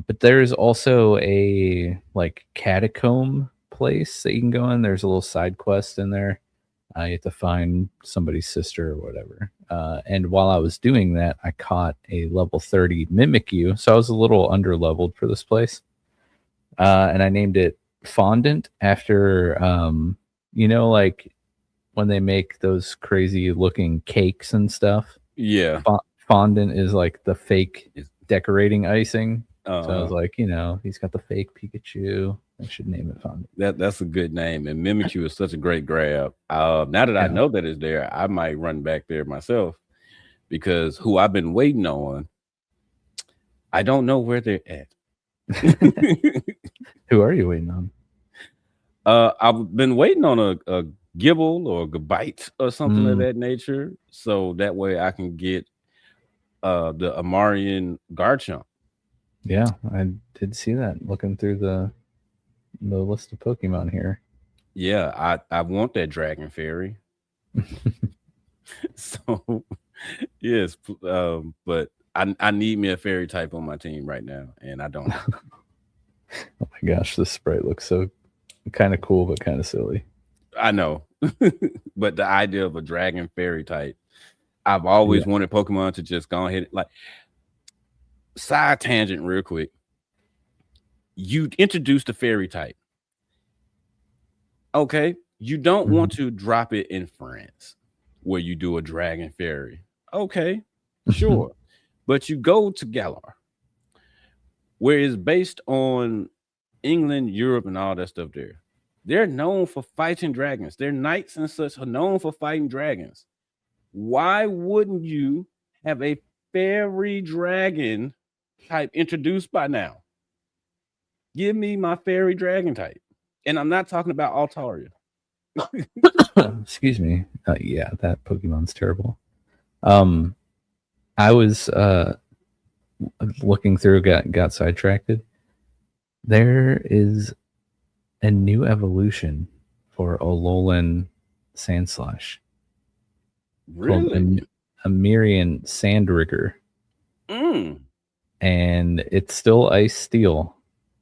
But there's also a catacomb place that you can go in. There's a little side quest in there. You have to find somebody's sister or whatever. And while I was doing that, I caught a level 30 Mimikyu. So I was a little under leveled for this place. And I named it Fondant after, when they make those crazy looking cakes and stuff. Yeah. Fondant is like the fake decorating icing. So I was like, he's got the fake Pikachu. I should name it Fondant. That's a good name. And Mimikyu is such a great grab. Now that I know that it's there, I might run back there myself because who I've been waiting on, I don't know where they're at. Who are you waiting on? I've been waiting on a Gibble or a Gabite or something of that nature. So that way I can get the Amarian Garchomp. Yeah, I did see that looking through the list of Pokemon here. Yeah, I want that Dragon Fairy. So yes, but I need me a fairy type on my team right now, and I don't. Oh my gosh, this sprite looks so kind of cool, but kind of silly. I know, but the idea of a Dragon Fairy type, I've always wanted Pokemon to just go ahead side tangent real quick. You introduce the fairy type. Okay, you don't want to drop it in France where you do a Dragon Fairy. Okay, sure. But you go to Galar, where it's based on England, Europe, and all that stuff there. They're known for fighting dragons. Their knights and such are known for fighting dragons. Why wouldn't you have a fairy dragon type introduced by now? Give me my fairy dragon type. And I'm not talking about Altaria. Excuse me. Yeah, that Pokemon's terrible. I was looking through, got sidetracked. There is a new evolution for Alolan Sandslash. Really? Armirian Sandrigger, Mm. and it's still ice steel,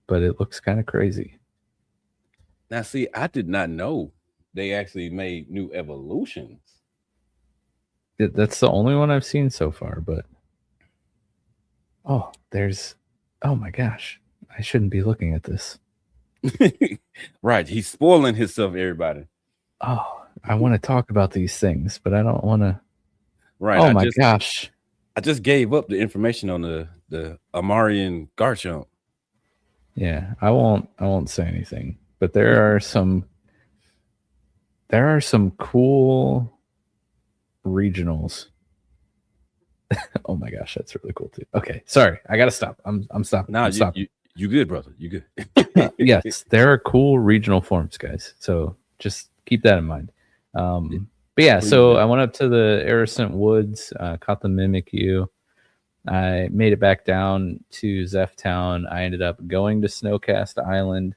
but it looks kind of crazy. Now, see, I did not know they actually made new evolutions. That's the only one I've seen so far, but oh, oh my gosh, I shouldn't be looking at this. Right, he's spoiling himself, everybody. Oh, I want to talk about these things, but I don't want to. Right, Oh my gosh. I just gave up the information on the Amarian Garchomp. Yeah, I won't say anything, but there are some cool regionals. Oh my gosh, that's really cool too. Okay, sorry, I gotta stop. I'm stopping. Nah, I'm stopping. you good, brother. You good. Yes, there are cool regional forms, guys. So just keep that in mind. But yeah, so I went up to the Aerosint Woods, caught the Mimikyu. I made it back down to Zeph Town. I ended up going to Snowcast Island.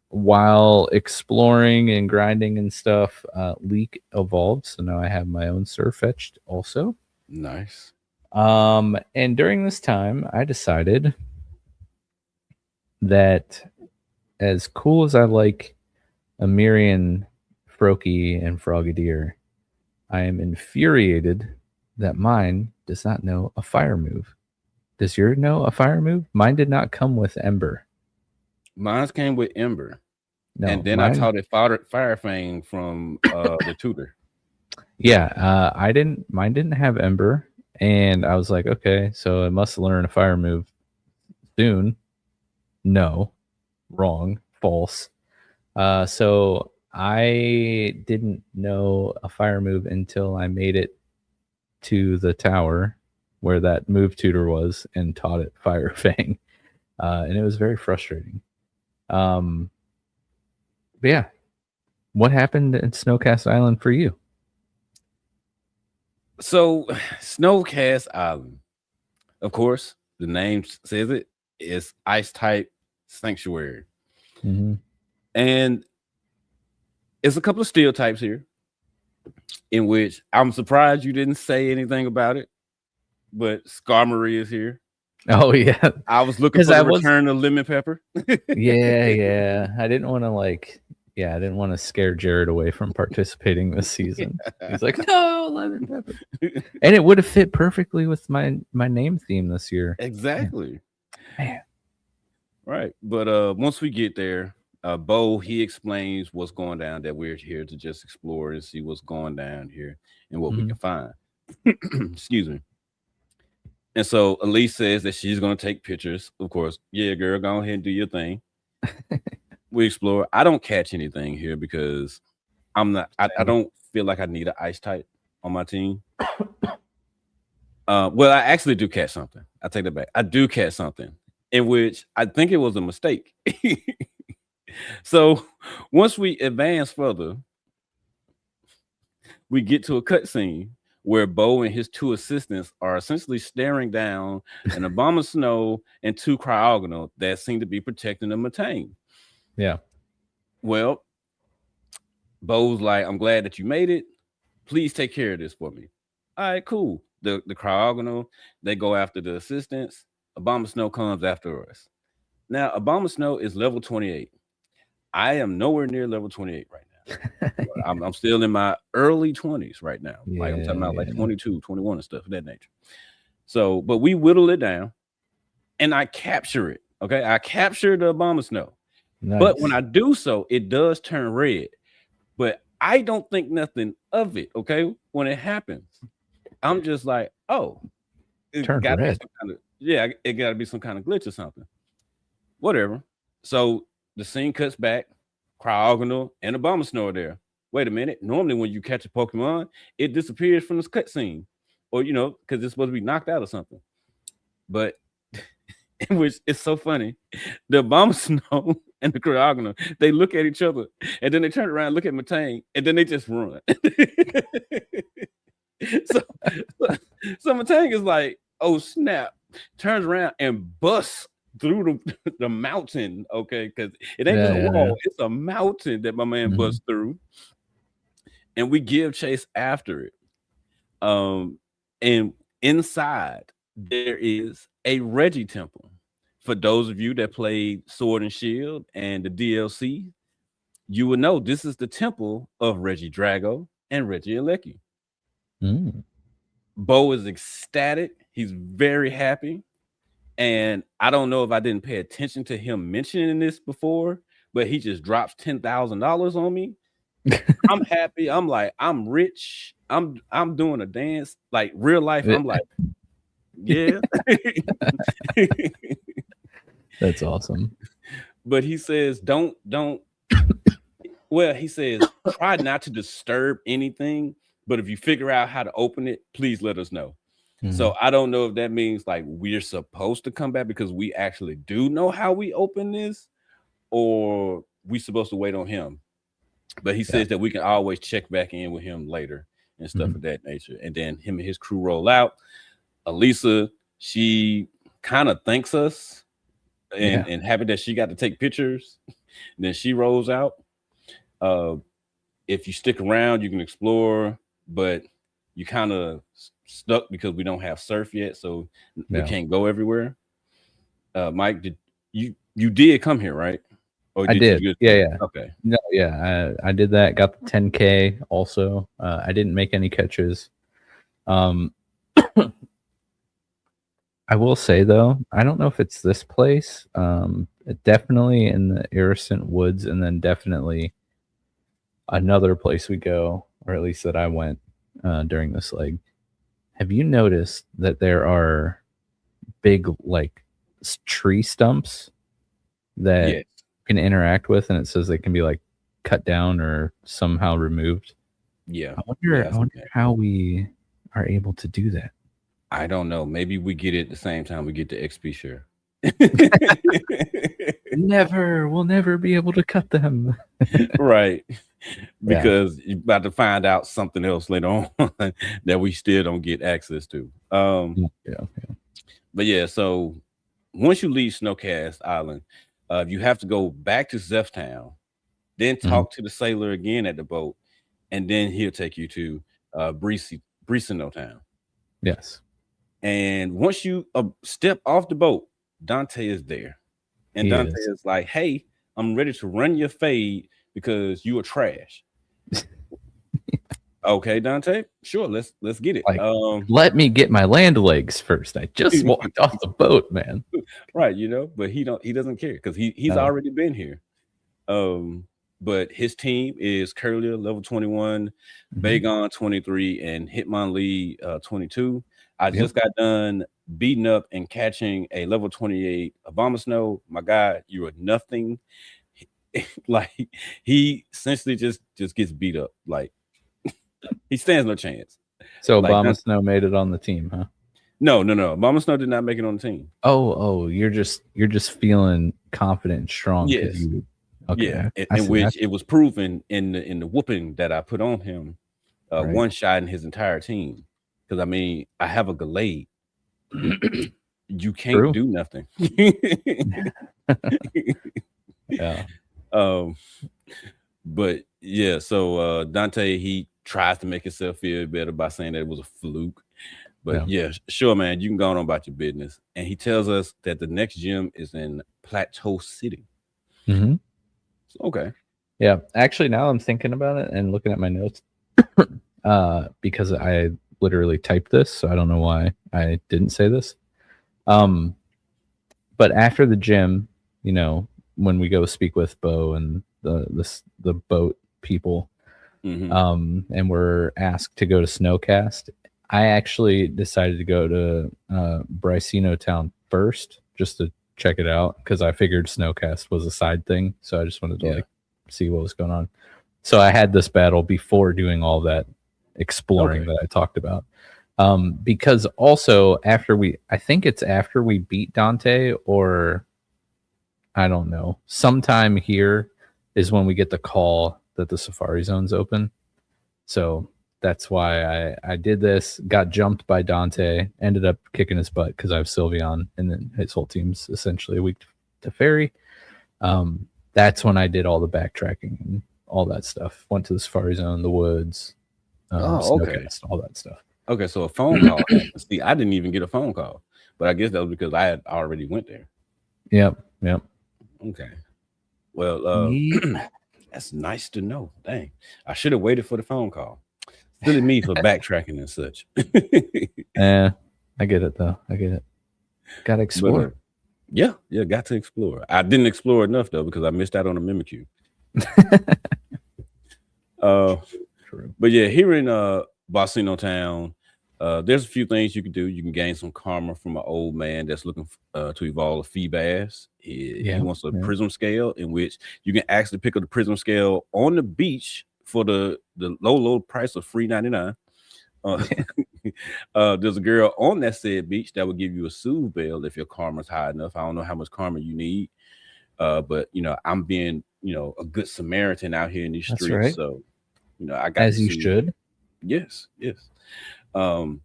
While exploring and grinding and stuff, Leak evolved. So now I have my own Surfetched also. Nice. And during this time, I decided that as cool as I like Amirian Froakie and Frogadier, I am infuriated that mine does not know a fire move. Does yours know a fire move? Mine did not come with Ember. Mine came with Ember. No, and then I taught it Fire Fang from the tutor. Yeah, mine didn't have Ember, and I was like, okay, so it must learn a fire move soon. No, wrong, false. So I didn't know a fire move until I made it to the tower where that move tutor was and taught it Fire Fang, and it was very frustrating. But yeah, what happened in Snowcast Island for you? So, Snowcast Island, of course, the name says it, is ice type sanctuary. Mm-hmm. And it's a couple of steel types here, in which I'm surprised you didn't say anything about it, but Skarmory is here. Oh yeah, I was looking for the return of Lemon Pepper. yeah. I didn't want to scare Jared away from participating this season. He's like, no, Lemon Pepper, and it would have fit perfectly with my name theme this year. Exactly, man. Right, but once we get there, Bo, he explains what's going down, that we're here to just explore and see what's going down here and what we can find. Excuse me. And so Elise says that she's going to take pictures. Of course, yeah, girl, go ahead and do your thing. We explore. I don't catch anything here because I'm not. I don't feel like I need an ice type on my team. Well, I actually do catch something. I take that back. I do catch something in which I think it was a mistake. So once we advance further, we get to a cutscene where Bo and his two assistants are essentially staring down an Abomasnow and two Cryogonal that seem to be protecting the Matane. Yeah. Well, Bo's like, I'm glad that you made it. Please take care of this for me. All right, cool. The Cryogonal, they go after the assistants. Abomasnow comes after us. Now, Abomasnow is level 28. I am nowhere near level 28 right now. I'm still in my early 20s right now. Yeah, like I'm talking about like 22, 21 and stuff of that nature. So, but we whittle it down and I capture it. Okay. I capture the Abomasnow. Nice. But when I do so, it does turn red. But I don't think nothing of it. Okay. When it happens, I'm just like, oh, it got red. It got to be some kind of glitch or something. Whatever. So the scene cuts back. Cryogonal and Abomasnow are there. Wait a minute. Normally, when you catch a Pokemon, it disappears from this cutscene, or because it's supposed to be knocked out or something. But in which it's so funny, the Abomasnow and the Cryogonal, they look at each other and then they turn around, look at Matane, and then they just run. so Matane is like, "Oh snap!" Turns around and busts through the mountain, okay, because it ain't just a wall, it's a mountain that my man busts through, and we give chase after it. And inside there is a Reggie temple. For those of you that played Sword and Shield and the DLC, you would know this is the temple of Reggie Drago and Reggie Alecki. Bo is ecstatic. He's very happy. And I don't know if I didn't pay attention to him mentioning this before, but he just drops $10,000 on me. I'm happy. I'm like, I'm rich. I'm doing a dance. Like real life, I'm like, yeah. That's awesome. But he says, don't. Well, he says, try not to disturb anything. But if you figure out how to open it, please let us know. So I don't know if that means like we're supposed to come back because we actually do know how we open this, or we supposed to wait on him. But he says that we can always check back in with him later and stuff of that nature. And then him and his crew roll out. Elisa, she kind of thanks us and happy that she got to take pictures. Then she rolls out. If you stick around, you can explore, but you kind of stuck because we don't have surf yet, so we can't go everywhere. Mike, did you did come here, right? Or I did. Yeah. Okay. No, yeah. I did that. Got the 10K also. I didn't make any catches. I will say though, I don't know if it's this place. Definitely in the Irisant Woods, and then definitely another place we go, or at least that I went during this leg. Have you noticed that there are big like tree stumps that you can interact with, and it says they can be like cut down or somehow removed? Yeah. I wonder how we are able to do that. I don't know. Maybe we get it at the same time we get the XP share. We'll never be able to cut them. Right. Because you're about to find out something else later on that we still don't get access to. But yeah, so once you leave Snowcast Island, you have to go back to Zeph Town, then talk to the sailor again at the boat, and then he'll take you to Brisino Town. Yes. And once you step off the boat, Dante is there. And Dante is like, hey, I'm ready to run your fade because you are trash. Okay, Dante, sure, let's get it. Like, let me get my land legs first. I just walked off the boat, man. Right, but he doesn't care because he's already been here. But his team is Curlier, level 21, Bagon 23, and Hitmonlee 22. I just got done beating up and catching a level 28 Abomasnow. My guy, you are nothing. Like he essentially just gets beat up. Like he stands no chance. So like, Abomasnow made it on the team, huh? No. Abomasnow did not make it on the team. Oh, you're just feeling confident and strong. Yes. Okay. Yeah, in which it was proven in the whooping that I put on him, one shot in his entire team. Because I mean, I have a Gallade. You can't do nothing. Yeah. But yeah, so Dante, he tries to make himself feel better by saying that it was a fluke. But yeah, sure, man, you can go on about your business. And he tells us that the next gym is in Platoh City. Okay. Yeah, actually, now I'm thinking about it and looking at my notes, because I literally typed this, so I don't know why I didn't say this. But after the gym, when we go speak with Bo and the boat people, and we're asked to go to Snowcast, I actually decided to go to Brisino Town first just to check it out because I figured Snowcast was a side thing, so I just wanted to see what was going on. So I had this battle before doing all that exploring that I talked about. Because also after I think it's after we beat Dante, or I don't know, sometime here is when we get the call that the Safari Zone's open. So that's why I did this, got jumped by Dante, ended up kicking his butt because I have Sylveon, and then his whole team's essentially weak to Fairy. That's when I did all the backtracking and all that stuff. Went to the Safari Zone, the woods, Snowcast, all that stuff. Okay, so a phone call happened. See, I didn't even get a phone call, but I guess that was because I had already went there. Yep. Yep. Okay. Well, Yeet. that's nice to know. Dang, I should have waited for the phone call. Silly me for backtracking and such. I get it though. I get it. Gotta But explore. yeah, got to explore. I didn't explore enough though because I missed out on the Mimikyu. Uh, True. but yeah, here in Bossino Town, there's a few things you can do. You can gain some karma from an old man that's looking to evolve a Feebas. He wants a prism scale in which you can actually pick up the prism scale on the beach for the low price of $3.99. There's a girl on that said beach that will give you a soothe bell if your karma's high enough. I don't know how much karma you need, but I'm being a good Samaritan out here in these That's streets, right. so I got As to you see. should. Yes. And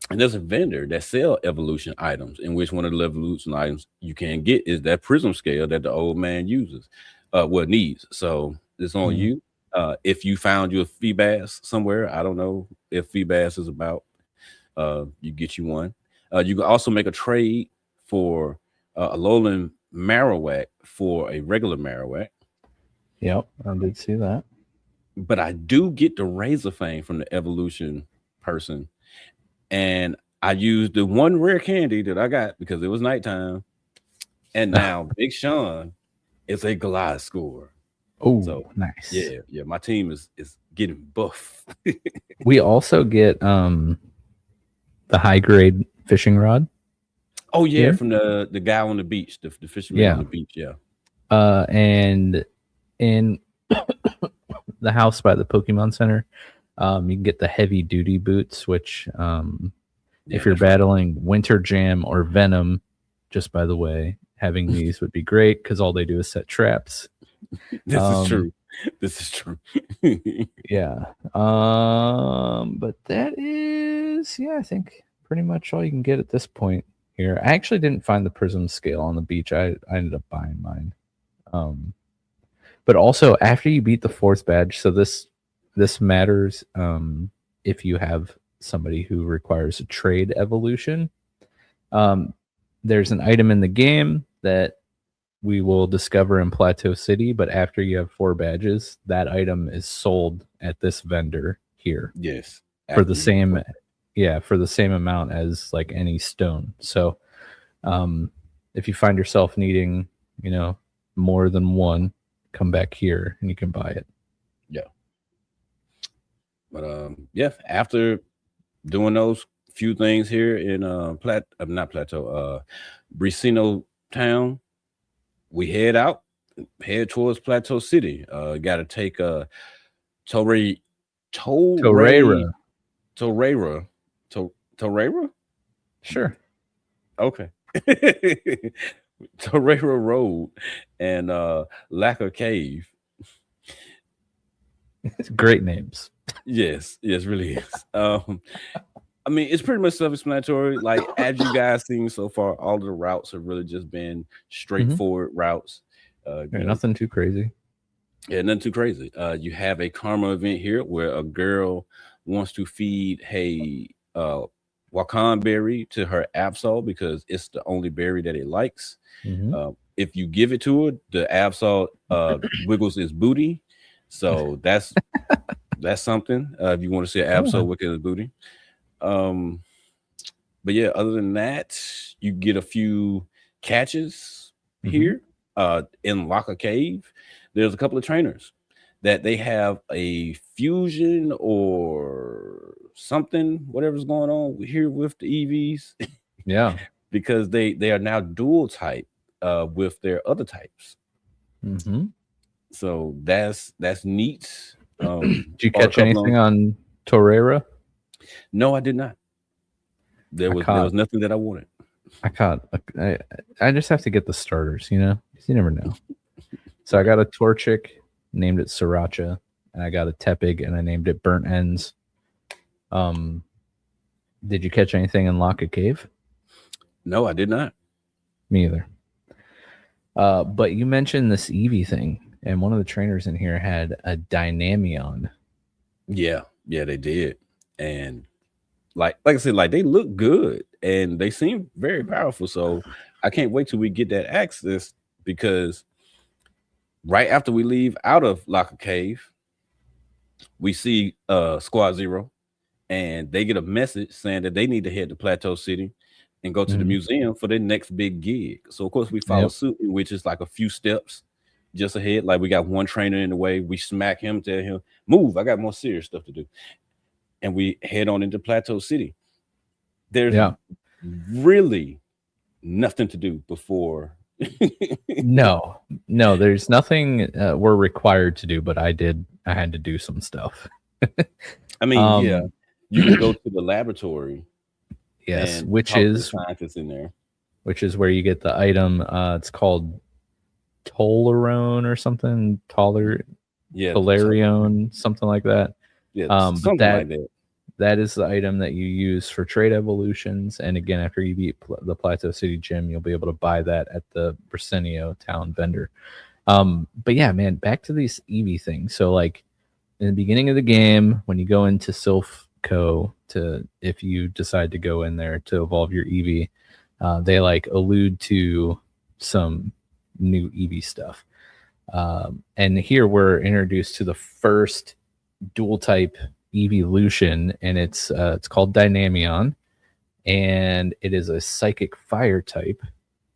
there's a vendor that sell evolution items, in which one of the evolution items you can get is that prism scale that the old man uses, needs. So it's on you. If you found you a Feebas somewhere, I don't know if Feebas is about, you get you one. You can also make a trade for a Alolan Marowak for a regular Marowak. Yep, I did see that. But I do get the Razor Fang from the evolution person. And I used the one rare candy that I got because it was nighttime. And now Big Sean is a Goliath score. Oh, so nice. Yeah. My team is getting buff. We also get the high grade fishing rod. Oh yeah, from the guy on the beach, the fisherman on the beach. Yeah. And in the house by the Pokemon Center, you can get the heavy duty boots, which if you're battling Winter Jam or Venom, just by the way, having these would be great because all they do is set traps. This is true. This is true. Yeah. But that is, I think pretty much all you can get at this point here. I actually didn't find the prism scale on the beach. I ended up buying mine. But also after you beat the 4th badge, so this matters if you have somebody who requires a trade evolution. There's an item in the game that we will discover in Platoh City, but after you have 4 badges, that item is sold at this vendor here. Yes. For the same amount as like any stone. So if you find yourself needing, more than one, come back here and you can buy it. Yeah. But after doing those few things here in Bricino Town, we head towards Platoh City. Got to take Torreira. Sure. Okay. Torreira Road and Lacquer Cave. It's great names. Yes, really is. I mean, it's pretty much self-explanatory. Like, as you guys seen so far, all of the routes have really just been straightforward routes. Nothing too crazy. Yeah, nothing too crazy. You have a karma event here where a girl wants to feed Wakan berry to her Absol because it's the only berry that it likes. If you give it to her, the Absol wiggles its booty. So that's something. If you want to see an Absol wiggle its booty. But yeah, other than that, you get a few catches here. In Lacquer Cave, there's a couple of trainers that they have a fusion or something, whatever's going on here with the EVs. Yeah. Because they are now dual type with their other types. So that's neat. Did you catch anything on Torreira? No, I did not. There was nothing that I wanted. I just have to get the starters, because you never know. So I got a Torchic, named it Sriracha, and I got a Tepig, and I named it Burnt Ends. Did you catch anything in Lacquer Cave? No, I did not. Me either. But you mentioned this Eevee thing, and one of the trainers in here had a Dynamion. Yeah, they did. And like I said, like they look good and they seem very powerful. So I can't wait till we get that access, because right after we leave out of Locker Cave, we see Squad Zero, and they get a message saying that they need to head to Platoh City and go to the Mhm. museum for their next big gig. So of course we follow Yep. suit, which is like a few steps just ahead. Like we got one trainer in the way, we smack him, tell him, move, I got more serious stuff to do. And we head on into Platoh City. There's Yeah. really nothing to do before. No, there's nothing we're required to do, but I had to do some stuff. I mean, yeah, you can go to the laboratory, yes, and which talk to the is scientists in there. where you get the item. It's called Tolerone or something, Yeah, Tolarion, something like that. yeah, But something like that. that is the item that you use for trade evolutions. And again, after you beat the Platoh City Gym, you'll be able to buy that at the Brasenio Town vendor. But yeah, man, back to these Eevee things. So like in the beginning of the game, when you go into Sylph Co, if you decide to go in there to evolve your Eevee, they like allude to some new Eevee stuff. And here we're introduced to the first dual type evolution, and it's called Dynamion, and it is a psychic fire type.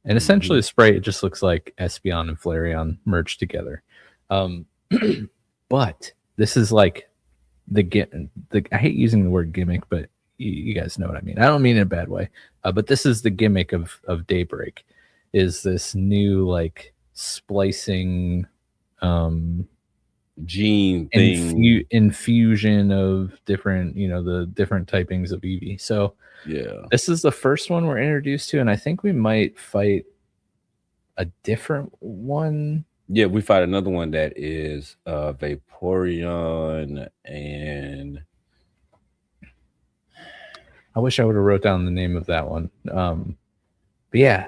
And essentially, the spray, it just looks like Espeon and Flareon merged together. But this is like I hate using the word gimmick, but you guys know what I mean. I don't mean it in a bad way. But this is the gimmick of Daybreak, is this new like splicing gene thing, infusion of different, the different typings of Eevee. So yeah, this is the first one we're introduced to, and I think we might fight a different one. Yeah, we fight another one that is Vaporeon, and I wish I would have wrote down the name of that one. But yeah,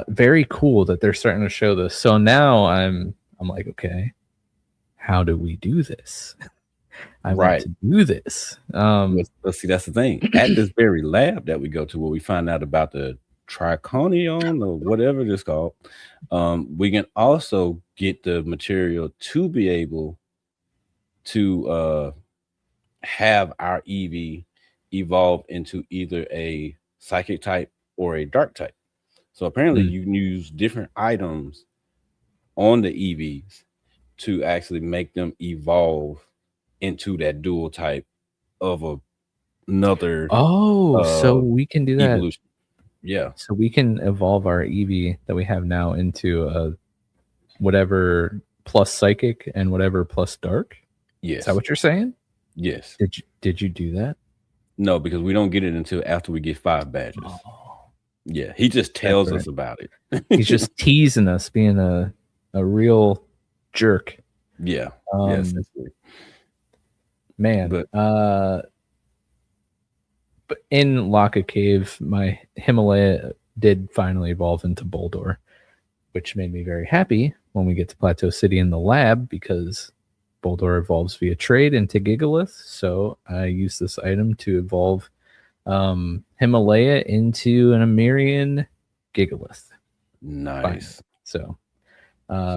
very cool that they're starting to show this. So now I'm like, okay, how do we do this? I want to do this. Let's see, that's the thing. At this very lab that we go to, where we find out about the Triconion or whatever it's called, we can also get the material to be able to have our Eevee evolve into either a psychic type or a dark type. So apparently you can use different items on the Eevees to actually make them evolve into that dual type of another. So we can do that. Evolution. Yeah. So we can evolve our Eevee that we have now into a whatever plus psychic and whatever plus dark. Yes. Is that what you're saying? Yes. Did you do that? No, because we don't get it until after we get 5 badges. Oh. Yeah, he just tells us about it. He's just teasing us, being a real jerk. Yeah. Yes. Man. But in Laka Cave, my Himalaya did finally evolve into Boldor, which made me very happy when we get to Platoh City in the lab, because Boldor evolves via trade into Gigalith. So I use this item to evolve Himalaya into an Amirian Gigalith. Nice. Fine. So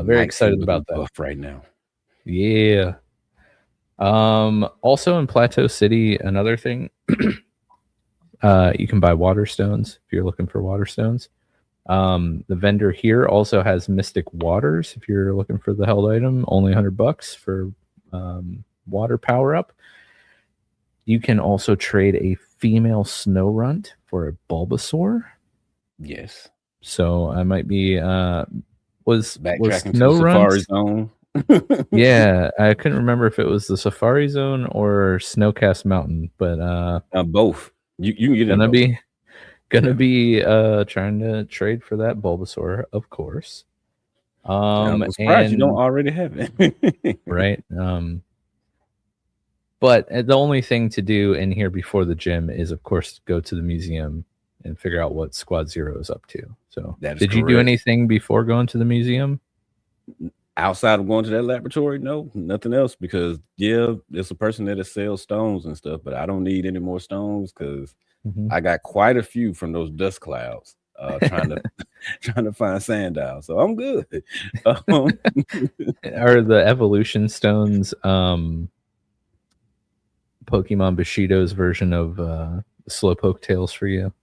very excited about that right now. Yeah. Also in Platoh City, another thing, you can buy water stones if you're looking for water stones. The vendor here also has Mystic Waters if you're looking for the held item, only $100 for water power up. You can also trade a female Snow Runt for a Bulbasaur. Yes. So I might be was Snow Safari Zone. Yeah, I couldn't remember if it was the Safari Zone or Snowcast Mountain, but both. You can get gonna be trying to trade for that Bulbasaur, of course. I'm surprised you don't already have it. Right. But the only thing to do in here before the gym is, of course, go to the museum and figure out what Squad Zero is up to. So did you do anything before going to the museum? outside of going to that laboratory, no, nothing else. Because yeah, there's a person there that sells stones and stuff, but I don't need any more stones because Mhm. I got quite a few from those dust clouds. Trying to trying to find sandals, so I'm good. Um, Are the evolution stones Pokemon Bushido's version of Slowpoke tails for you?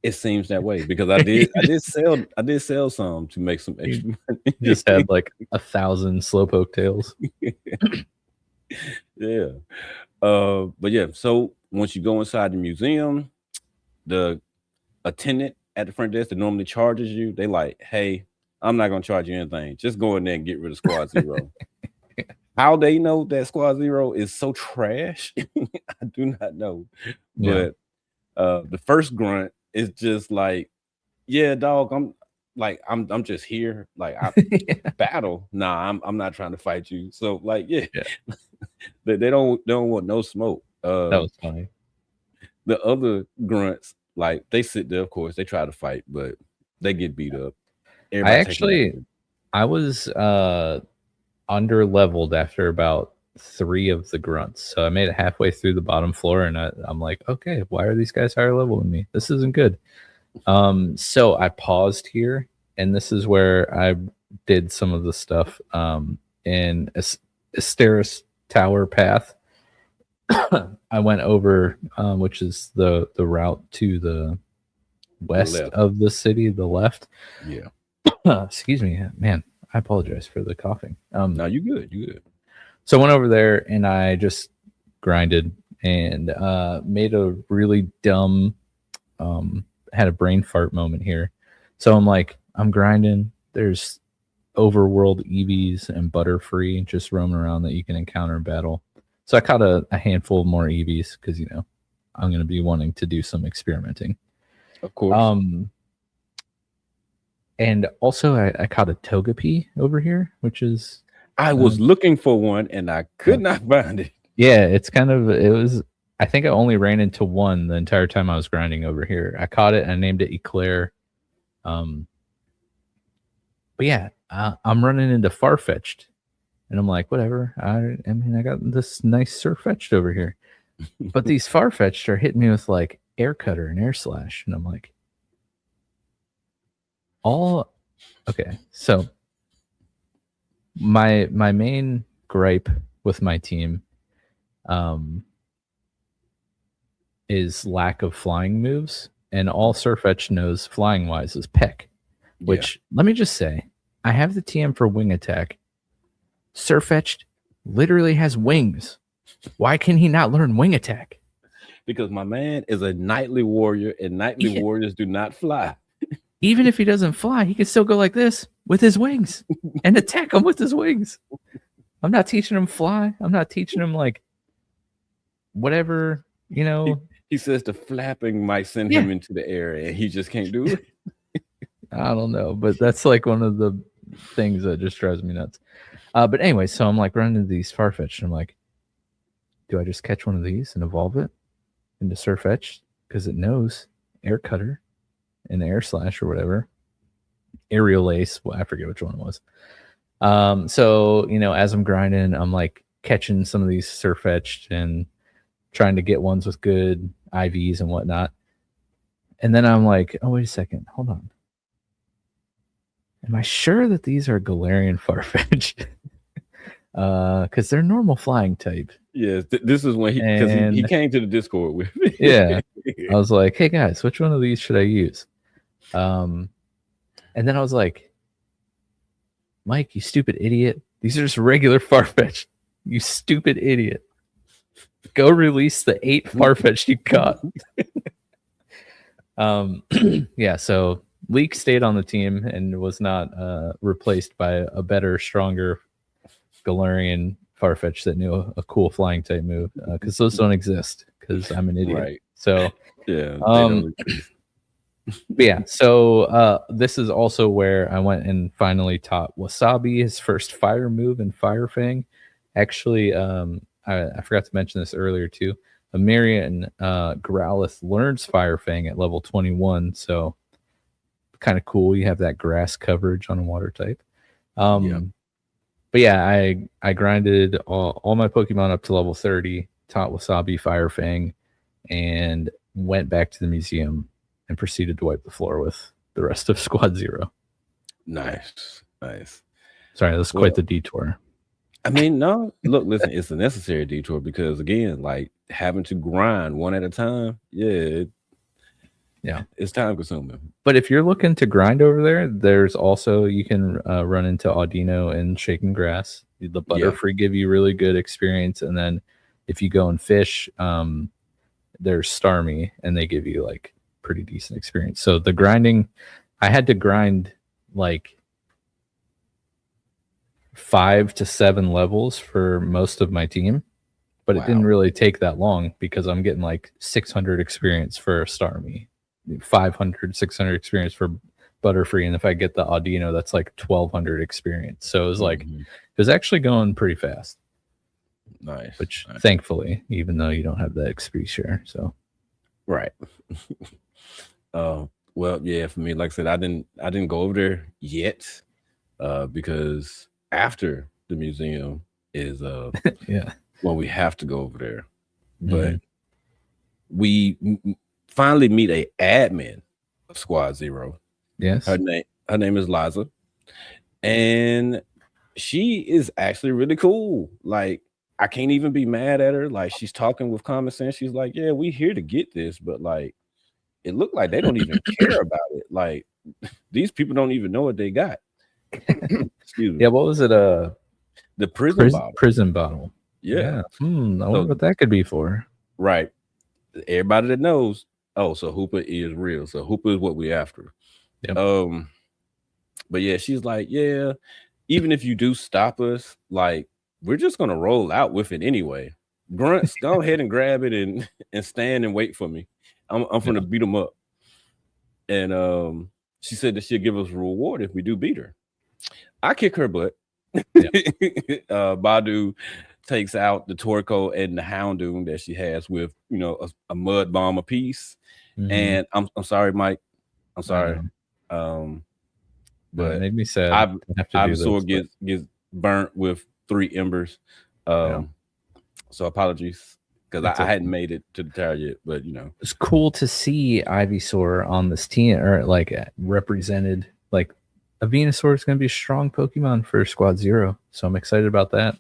it seems that way because I did sell some to make some You extra money. just had like 1,000 Slowpoke tails. Yeah. But yeah, so once you go inside the museum, the attendant at the front desk that normally charges you, they like, hey, I'm not gonna charge you anything. Just go in there and get rid of Squad Zero. How they know that Squad Zero is so trash, I do not know. Yeah. But the first grunt is just like, yeah, dog, I'm just here. Like I battle. Nah, I'm not trying to fight you. So like, yeah, Yeah. they don't want no smoke. That was funny. The other grunts, like they sit there, of course, they try to fight, but they get beat up. Everybody takes it. I was under leveled after about 3 of the grunts. So I made it halfway through the bottom floor and I'm like, okay, why are these guys higher level than me? This isn't good. So I paused here, and this is where I did some of the stuff in Asteris Tower Path. I went over, which is the route to the west of the city, the left. Yeah. Excuse me, man. I apologize for the coughing. No, you good. You good. So I went over there and I just grinded and made a really dumb, had a brain fart moment here. So I'm like, I'm grinding. There's overworld EVs and Butterfree just roaming around that you can encounter in battle. So I caught a handful more EVs because, you know, I'm going to be wanting to do some experimenting. Of course. And also I caught a Togepi over here, which is... I was looking for one and I could not find it. Yeah, it's kind of... It was... I think I only ran into one the entire time I was grinding over here. I caught it and I named it Eclair. But yeah, I'm running into Farfetch'd. And I'm like, whatever. I mean, I got this nice Surfetch'd over here. But these Farfetch'd are hitting me with like Air Cutter and Air Slash. And I'm like, okay. So my main gripe with my team is lack of flying moves. And all Surfetch'd knows flying wise is Peck. Which, let me just say, I have the TM for Wing Attack. Surfetch'd literally has wings. Why can he not learn Wing Attack? Because my man is a Nightly Warrior, and Nightly Warriors do not fly. Even if he doesn't fly, he can still go like this with his wings and attack him with his wings. I'm not teaching him fly. I'm not teaching him like whatever, you know. He says the flapping might send him into the air, and he just can't do it. I don't know, but that's like one of the things that just drives me nuts. But anyway, so I'm like running into these Farfetch'd, and I'm like, do I just catch one of these and evolve it into Surfetch'd? Because it knows Air Cutter and Air Slash or whatever. Aerial Ace, well, I forget which one it was. So, you know, as I'm grinding, I'm like catching some of these Surfetch'd and trying to get ones with good IVs and whatnot. And then I'm like, oh, wait a second. Hold on. Am I sure that these are Galarian Farfetch'd? Because they're normal flying type. Yes, this is when he came to the Discord with me. Yeah. I was like, hey guys, which one of these should I use? And then I was like, Mike, you stupid idiot. These are just regular Farfetch'd. You stupid idiot. Go release the 8 Farfetch'd you caught. Yeah, so Leek stayed on the team and was not replaced by a better, stronger Galarian Farfetch'd that knew a cool flying type move, because those don't exist because I'm an idiot. Right. So yeah. Yeah, so this is also where I went and finally taught Wasabi his first fire move in Fire Fang. Actually, I forgot to mention this earlier too. Armira Growlithe learns Fire Fang at level 21, so kind of cool. You have that grass coverage on a water type. but yeah, I grinded all my Pokemon up to level 30, taught Wasabi Fire Fang, and went back to the museum and proceeded to wipe the floor with the rest of Squad Zero. Nice, nice. Sorry, that's quite the detour. I mean, no, look, listen, it's a necessary detour because again, like having to grind one at a time, yeah, it's time consuming. But if you're looking to grind over there, there's also you can run into Audino and Shaken Grass. The Butterfree give you really good experience, and then if you go and fish, there's Starmie, and they give you like pretty decent experience. So the grinding, I had to grind like 5 to 7 levels for most of my team, but it didn't really take that long because I'm getting like 600 experience for Starmie, 500, 600 experience for Butterfree, and if I get the Audino, that's like 1200 experience. So it was like it was actually going pretty fast. Nice. Which thankfully, even though you don't have that XP share, so right. Well, yeah, for me, like I said, I didn't go over there yet, because after the museum is when we have to go over there. But we finally meet a admin of Squad Zero. Yes. Her name is Liza. And she is actually really cool. Like, I can't even be mad at her. Like, she's talking with common sense. She's like, yeah, we here to get this, but like it looked like they don't even care about it. Like, these people don't even know what they got. Excuse me. Yeah, what was it? The prison bottle. Yeah. I wonder what that could be for. Right. Everybody that knows, so Hooper is real. So Hooper is what we after. Yep. But yeah, she's like, yeah, even if you do stop us, like, we're just gonna roll out with it anyway. Grunts, go ahead and grab it and stand and wait for me. I'm gonna beat them up. And she said that she'll give us a reward if we do beat her. I kick her butt. Badu takes out the Torkoal and the Houndoom that she has with, you know, a mud bomb apiece. And I'm sorry, Mike. I'm sorry. But it made me sad. Ivysaur gets burnt with 3 embers. So apologies, because I hadn't made it to the tower yet, but you know. It's cool to see Ivysaur on this team, or like represented. Like, a Venusaur is going to be a strong Pokemon for Squad Zero, so I'm excited about that.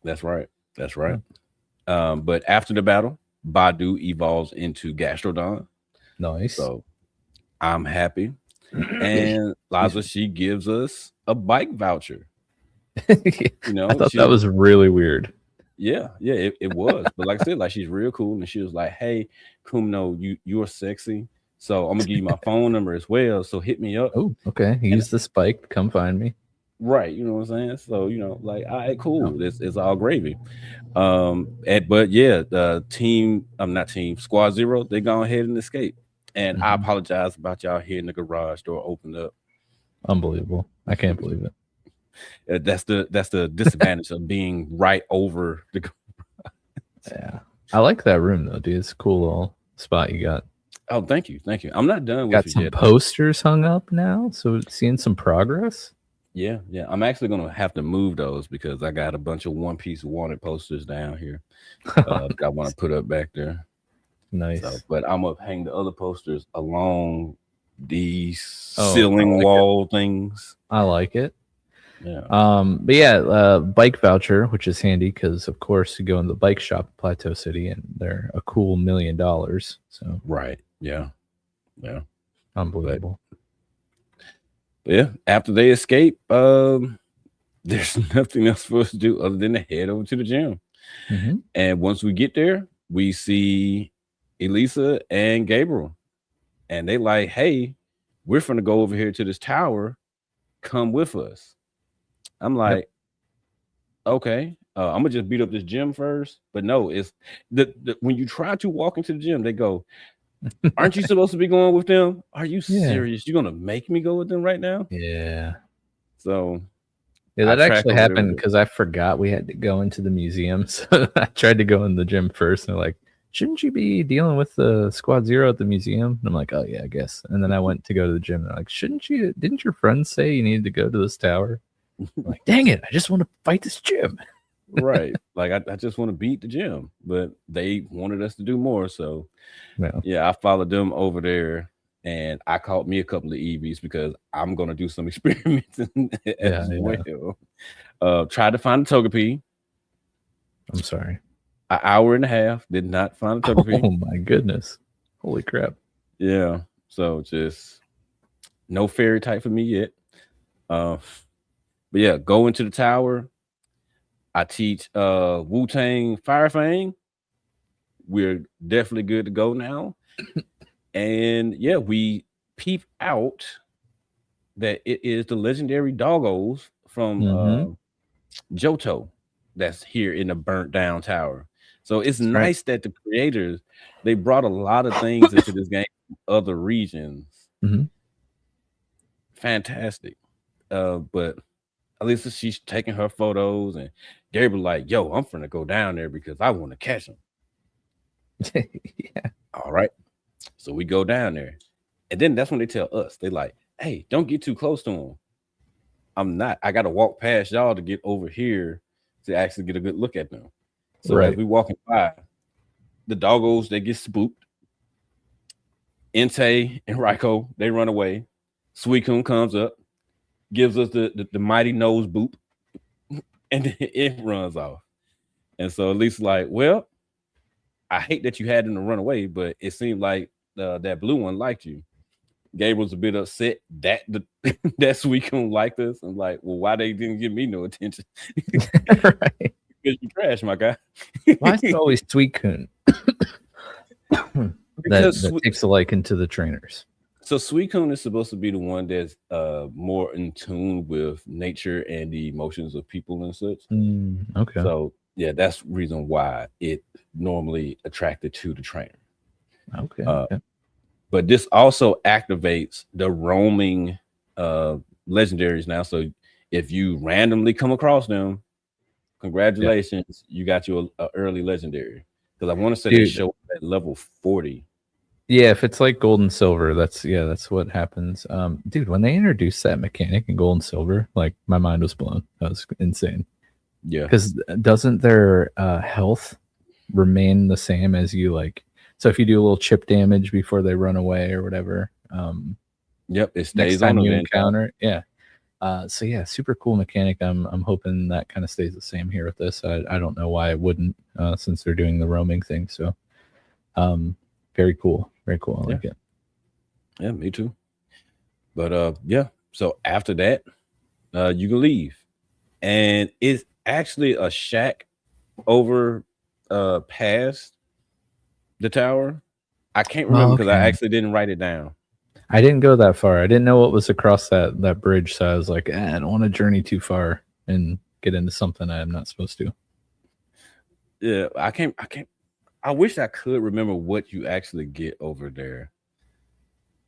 That's right. That's right. But after the battle, Badu evolves into Gastrodon. Nice. So I'm happy. And Liza, she gives us a bike voucher. You know, I thought that was really weird. Yeah, it was. But like I said, like, she's real cool, and she was like, "Hey, Kumno, you're sexy, so I'm gonna give you my phone number as well. So hit me up." Oh, okay. Use the spike. Come find me. Right, you know what I'm saying? So, you know, like, all right, cool. It's all gravy. But yeah, the team, not team, Squad Zero, they go ahead and escape. And I apologize about y'all hearing the garage door opened up. Unbelievable. I can't believe it. That's the disadvantage of being right over the garage. Yeah. I like that room though, dude. It's a cool little spot you got. Oh, thank you. I'm not done got with some posters hung up now, so seeing some progress. Yeah. I'm actually gonna have to move those because I got a bunch of One Piece wanted posters down here. I want to put up back there. Nice. So, but I'm gonna hang the other posters along these ceiling wall things. I like it. Yeah. But yeah, bike voucher, which is handy because of course you go in the bike shop at Platoh City and they're a cool $1 million. So right. Yeah. Unbelievable. But yeah. After they escape, there's nothing else for us to do other than to head over to the gym. And once we get there, we see Elisa and Gabriel, and they like, hey, we're gonna go over here to this tower. Come with us. I'm like, okay, I'm gonna just beat up this gym first. But no, it's the when you try to walk into the gym, they go, aren't you supposed to be going with them? Are you serious? You're gonna make me go with them right now? Yeah. So yeah, that actually happened because I forgot we had to go into the museum. So I tried to go in the gym first, and they're like, shouldn't you be dealing with the Squad Zero at the museum? And I'm like, oh yeah, I guess. And then I went to go to the gym. And they're like, didn't your friends say you needed to go to this tower? Like, dang it, I just want to fight this gym. Right. Like I just want to beat the gym, but they wanted us to do more. So No. yeah, I followed them over there and I caught me a couple of EVs because I'm gonna do some experimenting as well. Tried to find a Togepi. I'm sorry. An hour and a half, did not find a Togepi. Oh my goodness. Holy crap. Yeah. So just no fairy type for me yet. But yeah, go into the tower. I teach Wu-Tang Fire Fang. We're definitely good to go now. And yeah, we peep out that it is the legendary doggos from Johto that's here in the burnt down tower. So it's That's nice that the creators they brought a lot of things into this game from other regions. Fantastic. But Alyssa, she's taking her photos, and Gabriel like, yo, I'm finna go down there because I want to catch him. Yeah. All right. So we go down there. And then that's when they tell us, they like, hey, don't get too close to him. I'm not. I got to walk past y'all to get over here to actually get a good look at them. So as we walking by, the doggos, they get spooked. Entei and Raikou, they run away. Suicune comes up, gives us the mighty nose boop, and then it runs off. And so at least like, well, I hate that you had them to run away, but it seemed like that blue one liked you. Gabriel's a bit upset that that Suicune liked us. I'm like, well, why they didn't give me no attention? Right. Because you trash, my guy. Why is it always Suicune? that takes a liking to the trainers. So Suicune is supposed to be the one that's more in tune with nature and the emotions of people and such. Okay. So yeah, that's the reason why it normally attracted to the trainer. Okay. But this also activates the roaming legendaries now. So if you randomly come across them, congratulations, you got you a early legendary. Because I want to say they show up at level 40. Yeah, if it's like gold and silver, that's what happens. Dude, when they introduced that mechanic in gold and silver, like my mind was blown. That was insane. Yeah. Because doesn't their health remain the same as you like? So if you do a little chip damage before they run away or whatever, yep, it stays next time on you encounter. Yeah. So yeah, super cool mechanic. I'm hoping that kind of stays the same here with this. I don't know why it wouldn't, since they're doing the roaming thing. So, very cool. Very cool. I like it. Yeah, me too. But yeah. So after that, you can leave, and it's actually a shack over past the tower. I can't remember because I actually didn't write it down. I didn't go that far. I didn't know what was across that bridge, so I was like, I don't want to journey too far and get into something I'm not supposed to. Yeah, I can't. I wish I could remember what you actually get over there.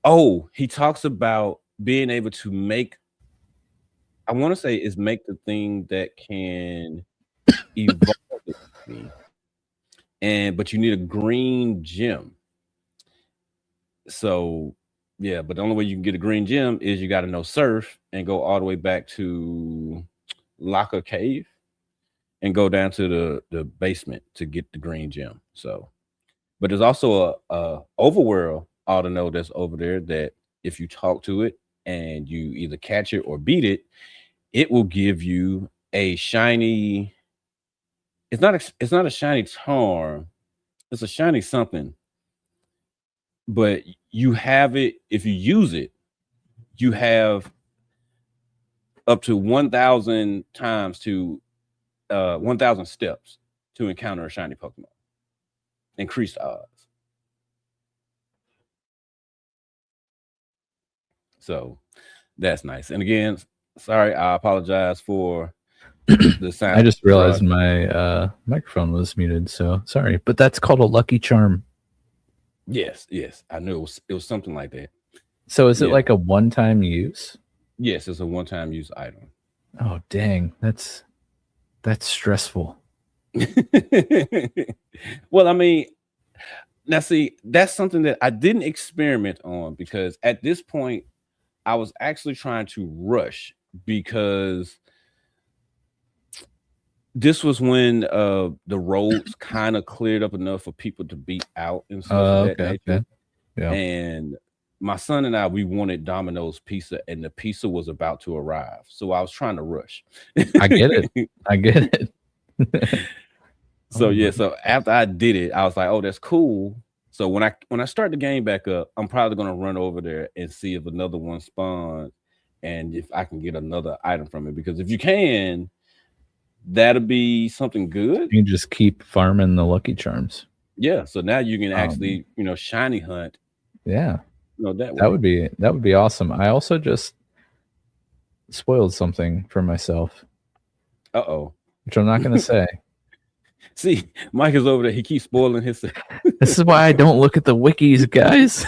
Oh, he talks about being able to make. I want to say is make the thing that can evolve, but you need a green gem. So yeah, but the only way you can get a green gem is you got to know Surf and go all the way back to Locker Cave and go down to the basement to get the green gem. So, but there's also a overworld auto node that's over there that if you talk to it and you either catch it or beat it, it will give you a shiny. It's not a shiny charm. It's a shiny something. But you have it, if you use it, you have up to 1,000 times to 1,000 steps to encounter a shiny Pokemon. Increased odds. So that's nice. And again, sorry, I apologize for the sound. I just realized my microphone was muted, so sorry. But that's called a lucky charm. Yes, I knew it was something like that. So is it like a one-time use? Yes, it's a one-time use item. Oh dang, that's stressful. Well, I mean, now see, that's something that I didn't experiment on because at this point I was actually trying to rush because This was when the roads kind of cleared up enough for people to be out and stuff of that Okay, nature. okay. Yeah. And my son and I, we wanted Domino's pizza, and the pizza was about to arrive. So I was trying to rush. I get it. I get it. So Oh yeah, my. so after I did it, I was like, "Oh, that's cool." So when I start the game back up, I'm probably gonna run over there and see if another one spawns, and if I can get another item from it. Because if you can, that'll be something good. You can just keep farming the Lucky Charms. Yeah. So now you can actually, shiny hunt. Yeah. That That way. would be awesome. I also just spoiled something for myself, Uh-oh. which I'm not going to say. See, Mike is over there. He keeps spoiling himself. This is why I don't look at the wikis, guys.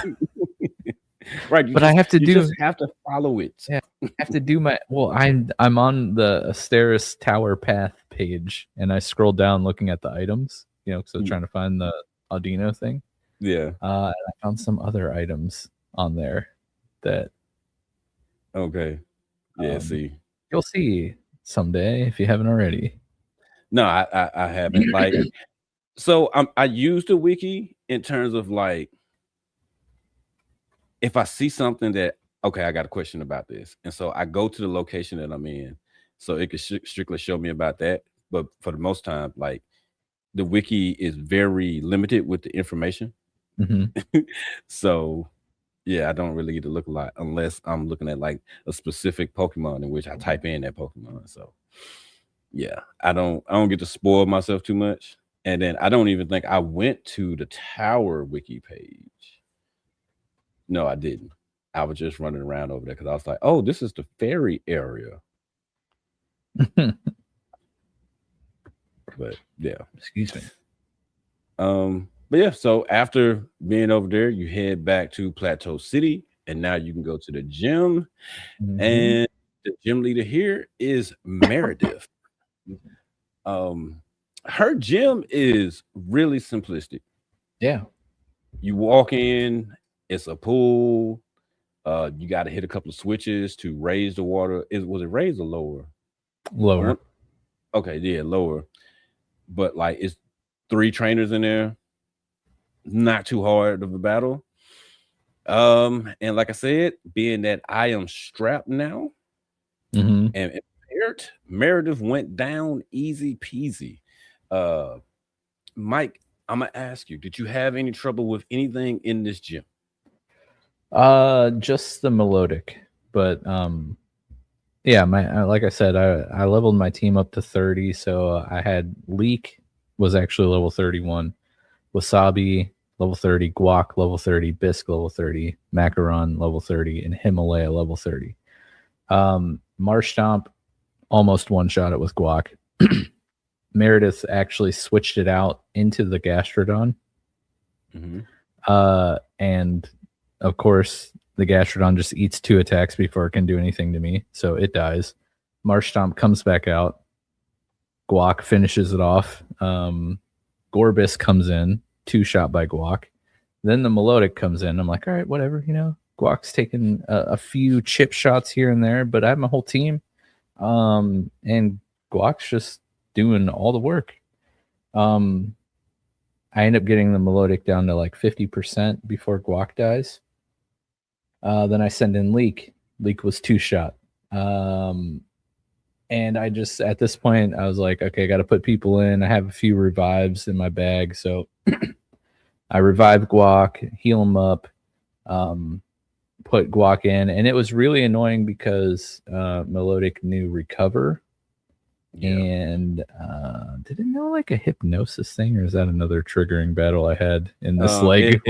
Right. But I have to do. Just have to follow it. Yeah, I have to do my. Well, I'm on the Asteris Tower Path page, and I scroll down looking at the items. So trying to find the Audino thing. Yeah. And I found some other items on there that. Okay. Yeah. See, you'll see someday if you haven't already. No, I haven't. Like, so I use the wiki in terms of like, if I see something that, okay, I got a question about this, and so I go to the location that I'm in, so it could strictly show me about that. But for the most time, like, the wiki is very limited with the information. Mm-hmm. So yeah, I don't really get to look a lot unless I'm looking at like a specific Pokemon in which I type in that Pokemon. So yeah, I don't get to spoil myself too much. And then I don't even think I went to the tower wiki page. No, I didn't. I was just running around over there because I was like, oh, this is the fairy area. But yeah. Excuse me. But yeah, so after being over there, you head back to Platoh City, and now you can go to the gym. Mm-hmm. And the gym leader here is Meredith. Her gym is really simplistic. Yeah. You walk in, it's a pool. You got to hit a couple of switches to raise the water. Was it raised or lower? Lower. Okay, yeah, lower. But like, it's 3 trainers in there. Not too hard of a battle. And like I said, being that I am strapped now, and Meredith went down easy peasy. Mike, I'm gonna ask you, did you have any trouble with anything in this gym? Just the melodic, but yeah, like I said, I leveled my team up to 30, so I had Leek was actually level 31, Wasabi level 30, Guac level 30, Bisque level 30, Macaron level 30, and Himalaya level 30. Marshtomp almost one shot it with Guac. Meredith actually switched it out into the Gastrodon. And of course, the Gastrodon just eats 2 attacks before it can do anything to me, so it dies. Marshtomp comes back out. Guac finishes it off. Gorbis comes in, 2-shot by Guac. Then the Melodic comes in. I'm like, all right, whatever, Guac's taking a few chip shots here and there, but I have my whole team. And Guac's just doing all the work. I end up getting the Melodic down to like 50% before Guac dies. Then I send in Leek. Leek was 2-shot. And I just, at this point, I was like, okay, I got to put people in. I have a few revives in my bag. So I revive Guac, heal him up, put Guac in. And it was really annoying because Melodic knew Recover. Yeah. And did it know like a hypnosis thing, or is that another triggering battle I had in this leg?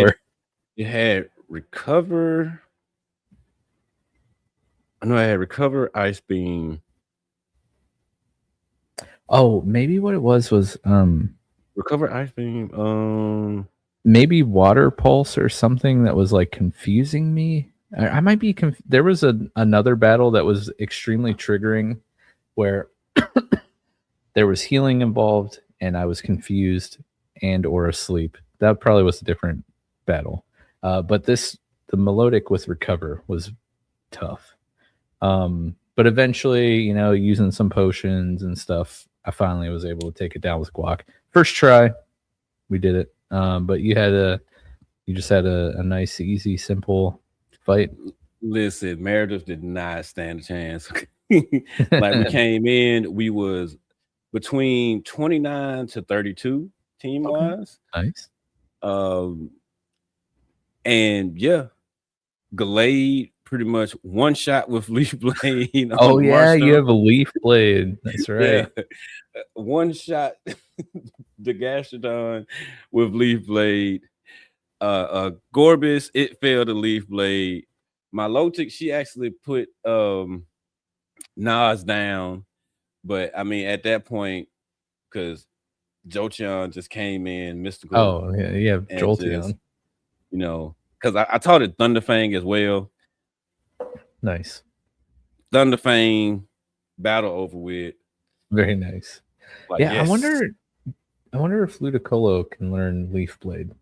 It had Recover. I know I had Recover, Ice Beam. Oh, maybe what it was Recover, Ice Beam. Maybe Water Pulse or something that was like confusing me. I might be there was another battle that was extremely triggering where there was healing involved and I was confused and or asleep. That probably was a different battle. But the Melodic with Recover was tough. But eventually, using some potions and stuff, I finally was able to take it down with Guac. First try, we did it. But you just had a nice, easy, simple fight. Listen, Meredith did not stand a chance. Like we came in, we was between 29 to 32 team wise. Nice. And yeah, Glade pretty much one shot with Leaf Blade. Oh yeah, you have a Leaf Blade. That's right. Yeah. One shot the Gastrodon with Leaf Blade. Gorbis, it failed the Leaf Blade. My Lotic, she actually put Nas down, but I mean at that point, because Jolteon just came in mystical. Oh yeah, Jolteon. You know, because I taught it Thunderfang as well. Nice. Thunderfang battle over with. Very nice. Like, yeah, yes. I wonder if Ludicolo can learn Leaf Blade. I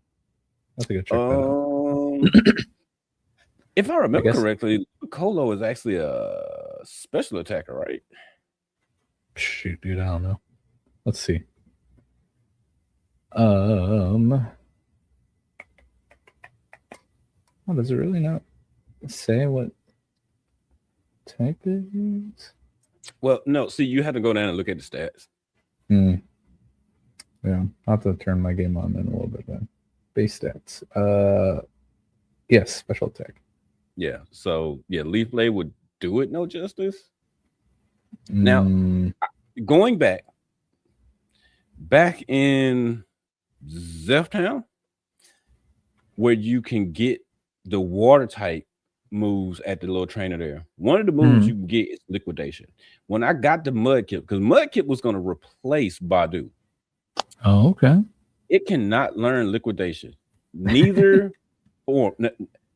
have to go check that out. If I remember correctly, Ludicolo is actually a special attacker, right? Shoot, dude, I don't know. Let's see. Oh, does it really not say what type it is? Well, no. See, you have to go down and look at the stats. Yeah, I'll have to turn my game on in a little bit then. Base stats. Yes, special attack. Yeah. So yeah, Leaf Blade would do it no justice. Now, going back in Zeph Town, where you can get the water type moves at the little trainer there. One of the moves you can get is liquidation. When I got the Mudkip, because Mudkip was going to replace Badu. Oh, okay. It cannot learn liquidation. Neither or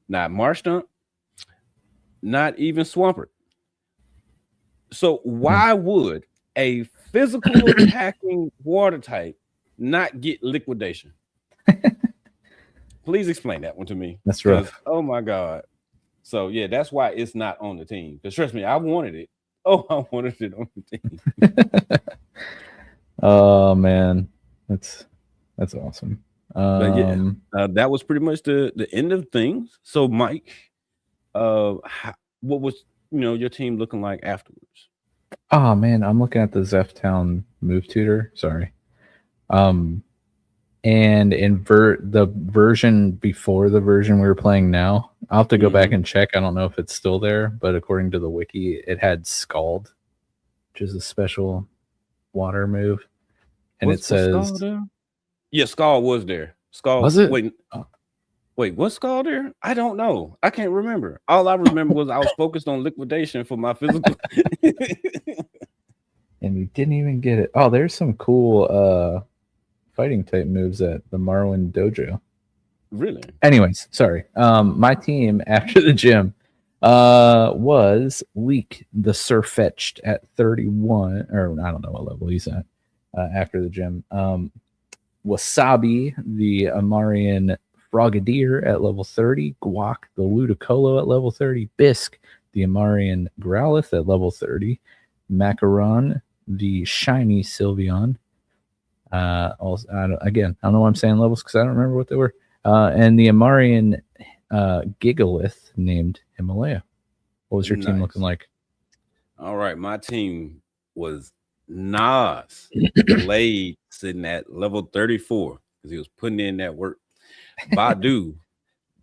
not Marshtomp, not even Swampert. So why would a physical attacking water type not get liquidation? Please explain that one to me. That's rough. Oh my God. So yeah, that's why it's not on the team. Because trust me, I wanted it. Oh, I wanted it on the team. Oh man, that's awesome. But yeah, that was pretty much the end of things. So Mike, what was your team looking like afterwards? Oh man, I'm looking at the Zeph Town move tutor. Sorry. And invert the version before the version we were playing now. I'll have to go back and check. I don't know if it's still there, but according to the wiki, it had Scald, which is a special water move. And it says, yeah, Scald was there. Scald was it? Wait, what's Scald there? I don't know. I can't remember. All I remember was I was focused on liquidation for my physical. And you didn't even get it. Oh, there's some cool fighting type moves at the Marwin Dojo. Really? Anyways, sorry. My team after the gym was Leek the Surfetched at 31, or I don't know what level he's at after the gym. Wasabi the Amarian Frogadier at level 30, Guac the Ludicolo at level 30, Bisque the Amarian Growlithe at level 30, Macaron the Shiny Sylveon. Also, I don't know why I'm saying levels because I don't remember what they were. And the Amarian Gigalith named Himalaya. What was your team looking like? All right, my team was Nas Blade sitting at level 34 because he was putting in that work. Badu,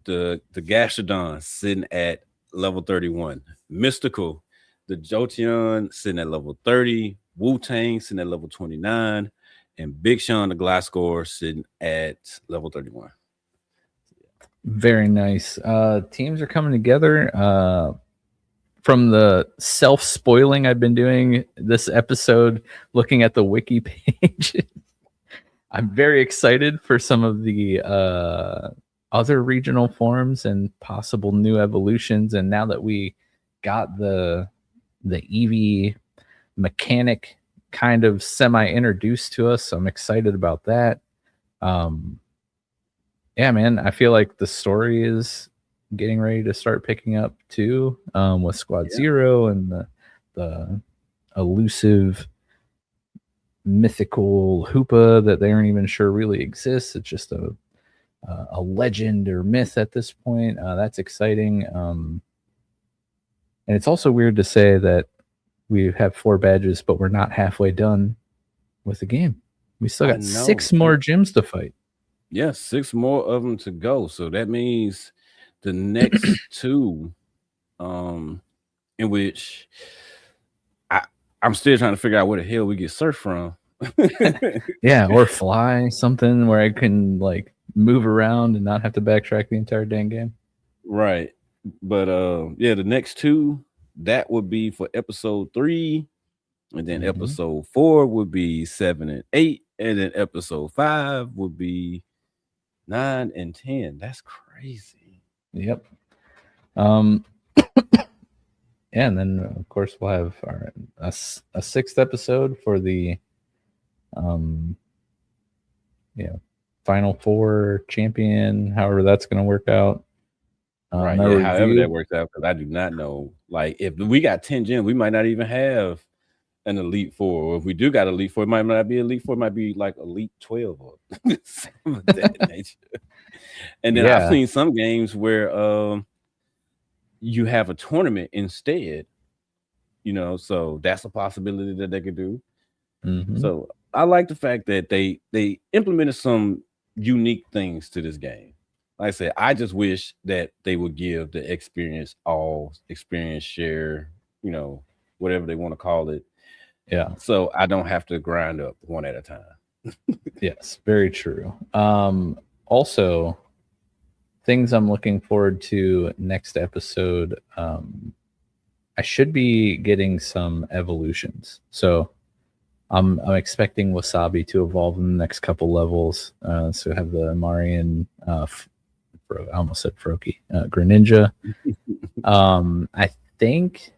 the Gastrodon sitting at level 31. Mystical, the Jolteon sitting at level 30. Wu-Tang sitting at level 29. And Big Sean the Glasgow sitting at level 31. Very nice. Teams are coming together. From the self-spoiling I've been doing this episode, looking at the wiki page, I'm very excited for some of the other regional forms and possible new evolutions. And now that we got the Eevee mechanic kind of semi-introduced to us, I'm excited about that. Yeah, man, I feel like the story is getting ready to start picking up too, with Squad Zero and the elusive mythical Hoopa that they aren't even sure really exists. It's just a legend or myth at this point. That's exciting. And it's also weird to say that we have 4 badges, but we're not halfway done with the game. We still got 6 more gyms to fight. Yeah, 6 more of them to go. So that means the next 2, in which I'm still trying to figure out where the hell we get surf from. Yeah, or fly, something where I can like move around and not have to backtrack the entire dang game. Right. But yeah, the next 2, that would be for episode 3, and then episode 4 would be 7 and 8, and then episode 5 would be 9 and 10. That's crazy. Yep. Yeah, and then of course we'll have a 6th episode for the Final 4 champion, however that's going to work out. Right. Yeah, however that works out, because I do not know. Like, if we got 10 gyms, we might not even have an Elite 4. Or if we do got Elite 4, it might not be Elite 4, it might be like Elite 12 or something of that nature. And then I've seen some games where you have a tournament instead, so that's a possibility that they could do. So I like the fact that they implemented some unique things to this game. Like I said, I just wish that they would give the experience share, whatever they want to call it. Yeah. So I don't have to grind up one at a time. Yes, very true. Also, things I'm looking forward to next episode. I should be getting some evolutions. So I'm expecting Wasabi to evolve in the next couple levels. So I have the Marian, I almost said Froakie, Greninja. I think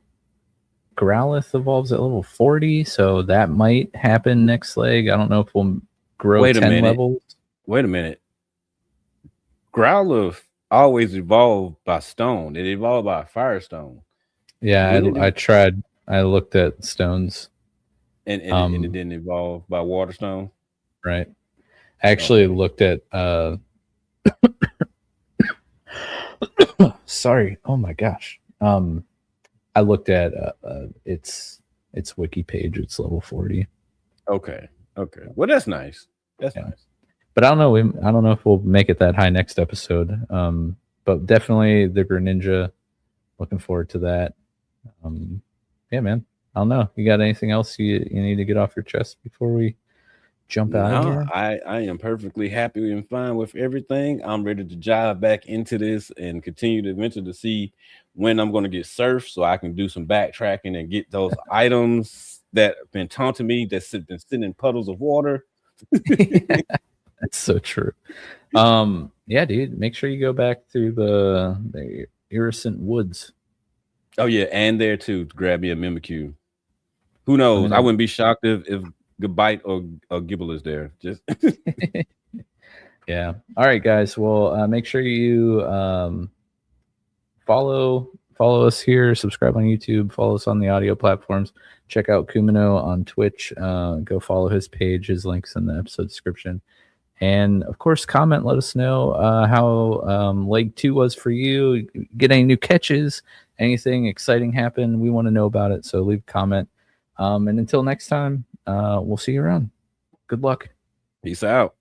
Growlithe evolves at level 40, so that might happen next leg. I don't know if we'll grow 10 levels. Wait a minute. Growlithe always evolved by stone. It evolved by Firestone. Yeah, I tried. I looked at stones. And it didn't evolve by Waterstone? Right. I actually looked at sorry. Oh my gosh. I looked at its wiki page. It's level 40. Okay. Well, that's nice. That's nice. But I don't know. I don't know if we'll make it that high next episode. But definitely the Greninja. Looking forward to that. Yeah, man. I don't know. You got anything else you need to get off your chest before we jump out of here? I am perfectly happy and fine with everything. I'm ready to dive back into this and continue to adventure to see when I'm going to get surf so I can do some backtracking and get those items that have been taunting me that's been sitting in puddles of water. That's so true. Yeah, dude. Make sure you go back through the Iriscent Woods. Oh yeah, and there too, to grab me a Mimikyu. Who knows? I wouldn't be shocked if Gabite or Gibble is there. Just yeah. All right, guys. Well, make sure you follow us here, subscribe on YouTube, follow us on the audio platforms. Check out Kumino on Twitch. Go follow his page. His link's in the episode description. And of course, comment. Let us know how Leg 2 was for you. Get any new catches? Anything exciting happen? We want to know about it. So leave a comment. And until next time, we'll see you around. Good luck. Peace out.